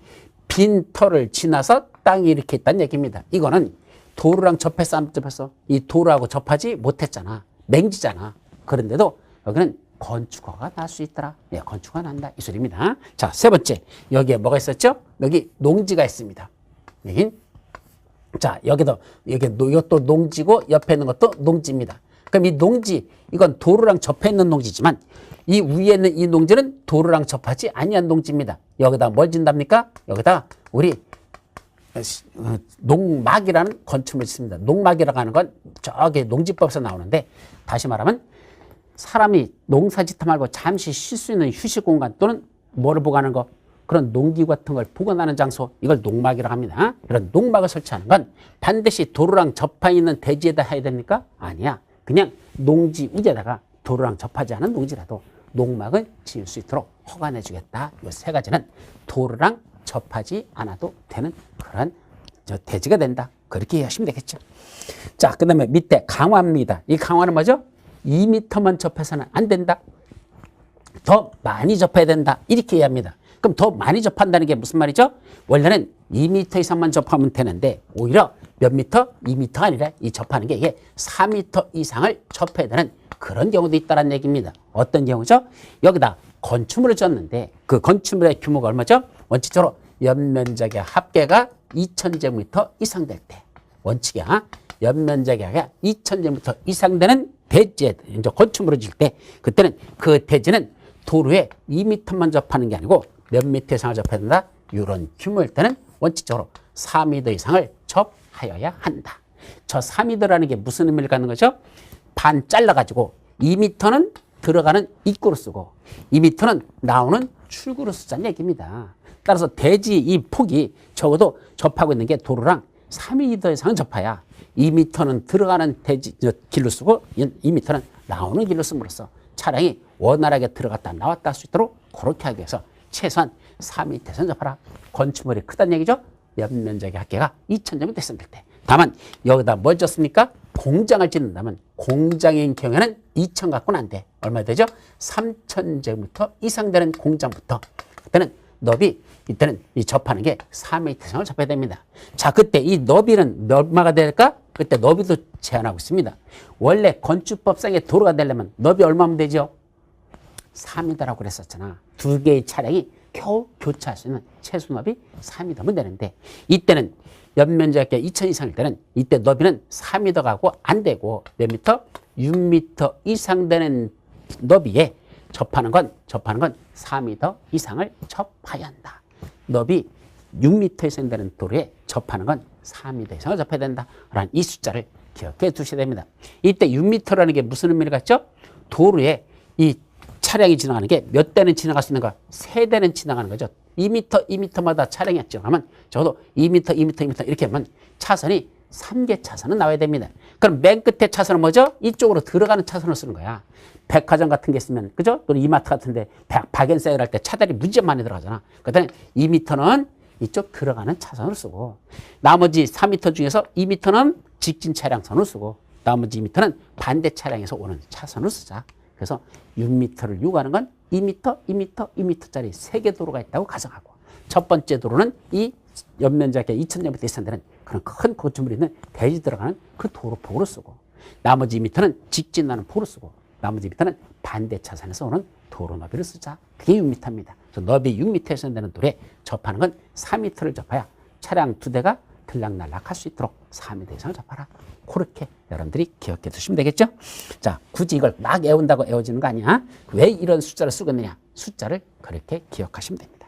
빈 터를 지나서 땅이 이렇게 있다는 얘기입니다. 이거는 도로랑 접했어 안 접했어? 이 도로하고 접하지 못했잖아. 맹지잖아. 그런데도 여기는 건축허가 날 수 있더라. 예, 건축허가 난다. 이 소리입니다. 자, 세 번째. 여기에 뭐가 있었죠? 여기 농지가 있습니다. 여긴 자, 여기도 이것도 농지고 옆에 있는 것도 농지입니다. 그럼 이 농지, 이건 도로랑 접해 있는 농지지만 이 위에 있는 이 농지는 도로랑 접하지 아니한 농지입니다. 여기다 뭘 짓답니까? 여기다 우리 농막이라는 건축물을 짓습니다. 농막이라고 하는 건 저기 농지법에서 나오는데 다시 말하면 사람이 농사짓다 말고 잠시 쉴 수 있는 휴식 공간 또는 뭐를 보관하는 거 그런 농기구 같은 걸 보관하는 장소 이걸 농막이라고 합니다. 이런 농막을 설치하는 건 반드시 도로랑 접해 있는 대지에다 해야 됩니까? 아니야. 그냥 농지 위에다가 도로랑 접하지 않은 농지라도 농막을 지을 수 있도록 허가내 주겠다. 이 세 가지는 도로랑 접하지 않아도 되는 그런 대지가 된다. 그렇게 이해하시면 되겠죠. 자, 그 다음에 밑에 강화입니다. 이 강화는 뭐죠? 2m만 접해서는 안 된다. 더 많이 접해야 된다. 이렇게 이해합니다. 그럼 더 많이 접한다는 게 무슨 말이죠? 원래는 2m 이상만 접하면 되는데 오히려 몇 미터? 2m가 아니라 이 접하는 게 이게 4m 이상을 접해야 되는 그런 경우도 있다는 얘기입니다. 어떤 경우죠? 여기다 건축물을 졌는데 그 건축물의 규모가 얼마죠? 원칙적으로 연면적의 합계가 2000제곱미터 이상 될 때 원칙이야. 연면적의 합계가 2000제곱미터 이상 되는 대지에 이제 건축물을 질 때 그때는 그 대지는 도로에 2m만 접하는 게 아니고 몇 미터 이상을 접해야 된다. 이런 규모일 때는 원칙적으로 4m 이상을 접하여야 한다. 저 4m라는 게 무슨 의미를 갖는 거죠? 반 잘라가지고 2m는 들어가는 입구로 쓰고 2m는 나오는 출구로 쓰자는 얘기입니다. 따라서 대지 이 폭이 적어도 접하고 있는 게 도로랑 3m 이상 접해야 2m는 들어가는 대지 길로 쓰고 2m는 나오는 길로 씀으로써 차량이 원활하게 들어갔다 나왔다 할 수 있도록 그렇게 하기 위해서 최소한 4m 이상 접하라. 건축물이 크다는 얘기죠. 연면적의 합계가 2000제곱미터 이상 될 때. 다만 여기다 뭘 졌습니까? 공장을 짓는다면 공장인 경우에는 2000 갖고는 안 돼. 얼마 되죠? 3000제곱미터 이상 되는 공장부터 그때는 너비 이때는 이 접하는 게 4m 이상을 접해야 됩니다. 자, 그때 이 너비는 얼마가 될까? 그때 너비도 제한하고 있습니다. 원래 건축법상의 도로가 되려면 너비 얼마면 되죠? 4m라고 그랬었잖아. 두 개의 차량이 겨우 교차할 수 있는 최소 너비 4m면 되는데 이때는 연면적이 2000 이상일 때는 이때 너비는 4m 가고 안 되고 몇 미터? 6m 이상 되는 너비에 접하는 건 4m 이상을 접해야 한다. 너비 6m 이상 되는 도로에 접하는 건 4m 이상을 접해야 된다. 라는 이 숫자를 기억해 두셔야 됩니다. 이때 6m라는 게 무슨 의미를 갖죠? 도로에 이 차량이 지나가는 게 몇 대는 지나갈 수 있는가? 세 대는 지나가는 거죠. 2m, 2m마다 차량이 지나가면 적어도 2m, 2m, 2m 이렇게 하면 차선이 3개 차선은 나와야 됩니다. 그럼 맨 끝에 차선은 뭐죠? 이쪽으로 들어가는 차선을 쓰는 거야. 백화점 같은 게 있으면, 그죠? 또는 이마트 같은데 박앤세일 할 때 차들이 무지 많이 들어가잖아. 그다음에 2m는 이쪽 들어가는 차선을 쓰고 나머지 4m 중에서 2m는 직진 차량선을 쓰고 나머지 2m는 반대 차량에서 오는 차선을 쓰자. 그래서 6m를 요구하는 건 2m, 2m, 2m짜리 3개 도로가 있다고 가정하고 첫 번째 도로는 이 연면적이 2000제곱미터 이상 되는 그런 큰 건축물이 있는 대지 들어가는 그 도로폭으로 쓰고 나머지 2m는 직진 나는 폭으로 쓰고 나머지 2m는 반대 차선에서 오는 도로 너비를 쓰자. 그게 6m입니다. 그래서 너비 6m에서 되는 도로에 접하는 건 4m를 접해야 차량 2대가 들락날락 할 수 있도록 4m 이상을 접하라. 그렇게 여러분들이 기억해 두시면 되겠죠? 자, 굳이 이걸 막 외운다고 외워지는 거 아니야? 왜 이런 숫자를 쓰고 있느냐? 숫자를 그렇게 기억하시면 됩니다.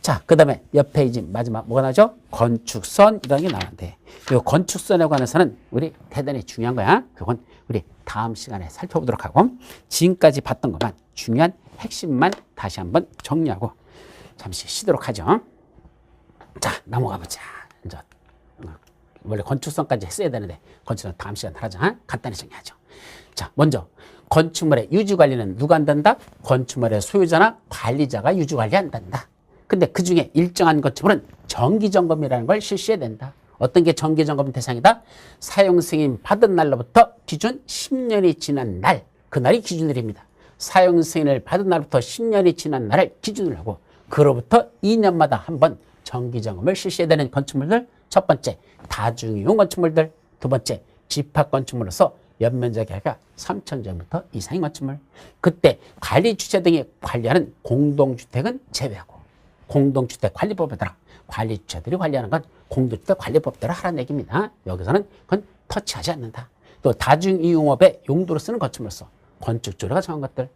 자, 그 다음에 옆에 이제 마지막 뭐가 나죠? 건축선 이런 게 나오는데 이 건축선에 관해서는 우리 대단히 중요한 거야. 그건 우리 다음 시간에 살펴보도록 하고 지금까지 봤던 것만 중요한 핵심만 다시 한번 정리하고 잠시 쉬도록 하죠. 자, 넘어가 보자. 이제 원래 건축선까지 했어야 되는데 건축선 다음 시간 하자. 간단히 정리하죠. 자, 먼저 건축물의 유지관리는 누가 한단다? 건축물의 소유자나 관리자가 유지관리 한단다. 근데 그 중에 일정한 건축물은 정기점검이라는 걸 실시해야 된다. 어떤 게 정기점검 대상이다? 사용 승인 받은 날로부터 기준 10년이 지난 날, 그날이 기준일입니다. 사용 승인을 받은 날부터 10년이 지난 날을 기준으로 하고 그로부터 2년마다 한 번 정기점검을 실시해야 되는 건축물들 첫 번째, 다중이용 건축물들 두 번째, 집합 건축물로서 연면적이 3000제곱미터 이상인 건축물 그때 관리주체 등이 관리하는 공동주택은 제외하고 공동주택관리법에 따라 관리주체들이 관리하는 건 공동주택관리법대로 하라는 얘기입니다. 여기서는 그건 터치하지 않는다. 또 다중이용업의 용도로 쓰는 건축물로서 건축조례가 정한 것들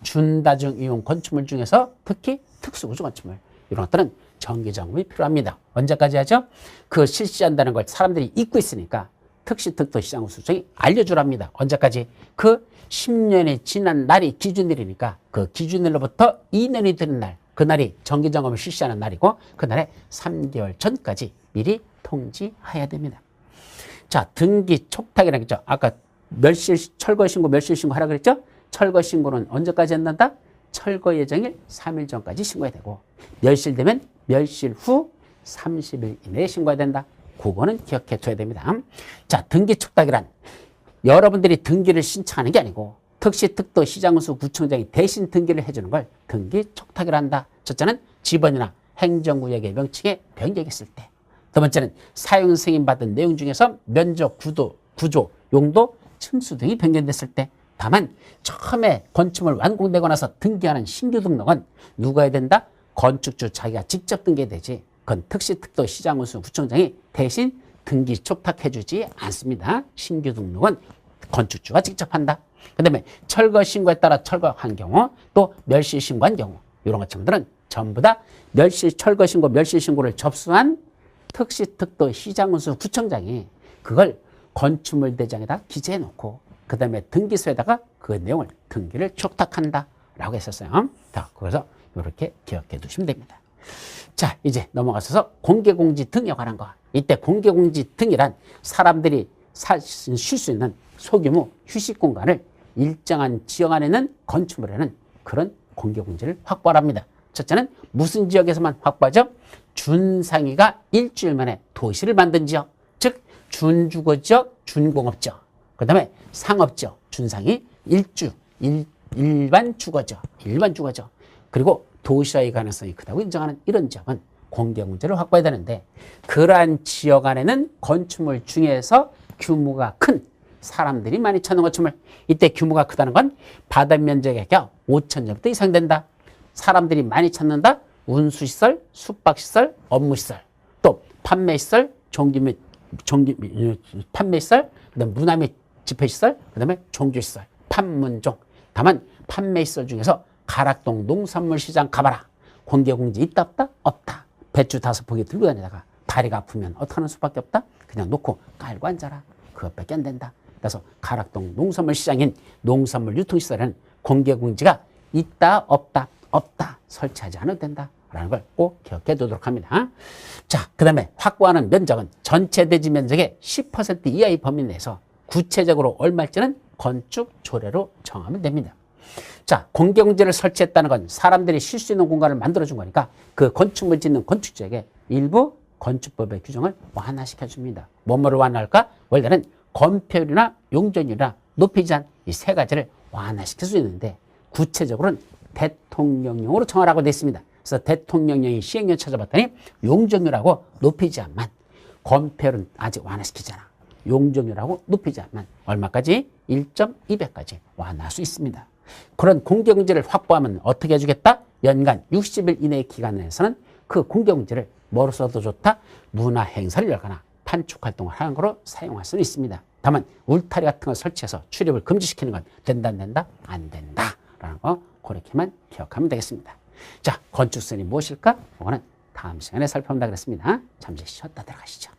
준다중이용 건축물 중에서 특히 특수구조 건축물 이런 것들은 정기점검이 필요합니다. 언제까지 하죠? 그 실시한다는 걸 사람들이 잊고 있으니까 특시특도 시장수청이 알려주랍니다. 언제까지? 그 10년이 지난 날이 기준일이니까 그 기준일로부터 2년이 되는 날 그날이 정기점검을 실시하는 날이고 그날에 3개월 전까지 미리 통지해야 됩니다. 자, 등기 촉탁이라는 거죠. 아까 철거신고 멸실신고 하라 그랬죠? 철거신고는 언제까지 한단다? 철거 예정일 3일 전까지 신고해야 되고 멸실되면 멸실 후 30일 이내에 신고해야 된다. 그거는 기억해 둬야 됩니다. 자, 등기 촉탁이란 여러분들이 등기를 신청하는 게 아니고 특시 특도 시장수 구청장이 대신 등기를 해주는 걸 등기 촉탁이라 한다. 첫째는 지번이나 행정구역의 명칭에 변경이 있을 때. 두 번째는 사용 승인받은 내용 중에서 면적, 구조, 용도, 층수 등이 변경됐을 때. 다만 처음에 건축물 완공되고 나서 등기하는 신규 등록은 누가 해야 된다? 건축주 자기가 직접 등기되지. 그건 특시 특도 시장수 구청장이 대신 등기 촉탁해주지 않습니다. 신규 등록은 건축주가 직접 한다. 그 다음에 철거 신고에 따라 철거한 경우, 또 멸실 신고한 경우, 이런 것들은 전부 다 철거 신고, 멸실 신고를 접수한 특시 특도 시장수 구청장이 그걸 건축물 대장에다 기재해 놓고 그 다음에 등기소에다가 그 내용을 등기를 촉탁한다 라고 했었어요. 자, 그래서 이렇게 기억해 두시면 됩니다. 자, 이제 넘어가서 공개공지 등에 관한 거. 이때 공개공지 등이란 사람들이 쉴 수 있는 소규모 휴식 공간을 일정한 지역 안에 있는 건축물에는 그런 공개공지를 확보합니다. 첫째는 무슨 지역에서만 확보하죠? 준상위가 일주일 만에 도시를 만든 지역, 즉 준주거지역, 준공업지역, 그 다음에 상업지역, 준상위, 일반 주거지역, 그리고 도시화의 가능성이 크다고 인정하는 이런 지역은 공개공지를 확보해야 되는데, 그러한 지역 안에는 건축물 중에서 규모가 큰, 사람들이 많이 찾는 건축물, 이때 규모가 크다는 건 바닥 면적이 5,000제곱미터 이상 된다. 사람들이 많이 찾는다. 운수시설, 숙박시설, 업무시설, 또 판매시설, 판매시설, 그다음 문화 및 집회시설, 그다음에 종교시설, 판문종. 다만 판매시설 중에서 가락동 농산물 시장 가봐라. 공개공지 있다 없다? 없다. 배추 5포기 들고 다니다가 다리가 아프면 어떡하는 수밖에 없다? 그냥 놓고 깔고 앉아라. 그것밖에 안 된다. 그래서 가락동 농산물 시장인 농산물 유통시설에는 공개공지가 있다 없다? 없다. 설치하지 않아도 된다 라는 걸 꼭 기억해 두도록 합니다. 자, 그 다음에 확보하는 면적은 전체 대지 면적의 10% 이하의 범위 내에서 구체적으로 얼마일지는 건축 조례로 정하면 됩니다. 자, 공개공지를 설치했다는 건 사람들이 쉴 수 있는 공간을 만들어준 거니까 그 건축물 짓는 건축주에게 일부 건축법의 규정을 완화시켜 줍니다. 뭐뭐를 완화할까? 원래는 건폐율이나 용적률이나 높이 제한, 이 세 가지를 완화시킬 수 있는데 구체적으로는 대통령령으로 정하라고 되어 있습니다. 그래서 대통령령이 시행령 찾아봤더니 용적률하고 높이 제한만, 건폐율은 아직 완화시키잖아. 용적률하고 높이 제한만 얼마까지? 1.2배까지 완화할 수 있습니다. 그런 공개공지를 확보하면 어떻게 해주겠다? 연간 60일 이내의 기간 내에서는 그 공개공지를 뭐로 써도 좋다? 문화행사를 열거나 판촉활동을 하는 거로 사용할 수는 있습니다. 다만 울타리 같은 걸 설치해서 출입을 금지시키는 건 된다 안 된다? 안 된다 라는 거 그렇게만 기억하면 되겠습니다. 자, 건축선이 무엇일까? 그거는 다음 시간에 살펴본다 그랬습니다. 잠시 쉬었다 들어가시죠.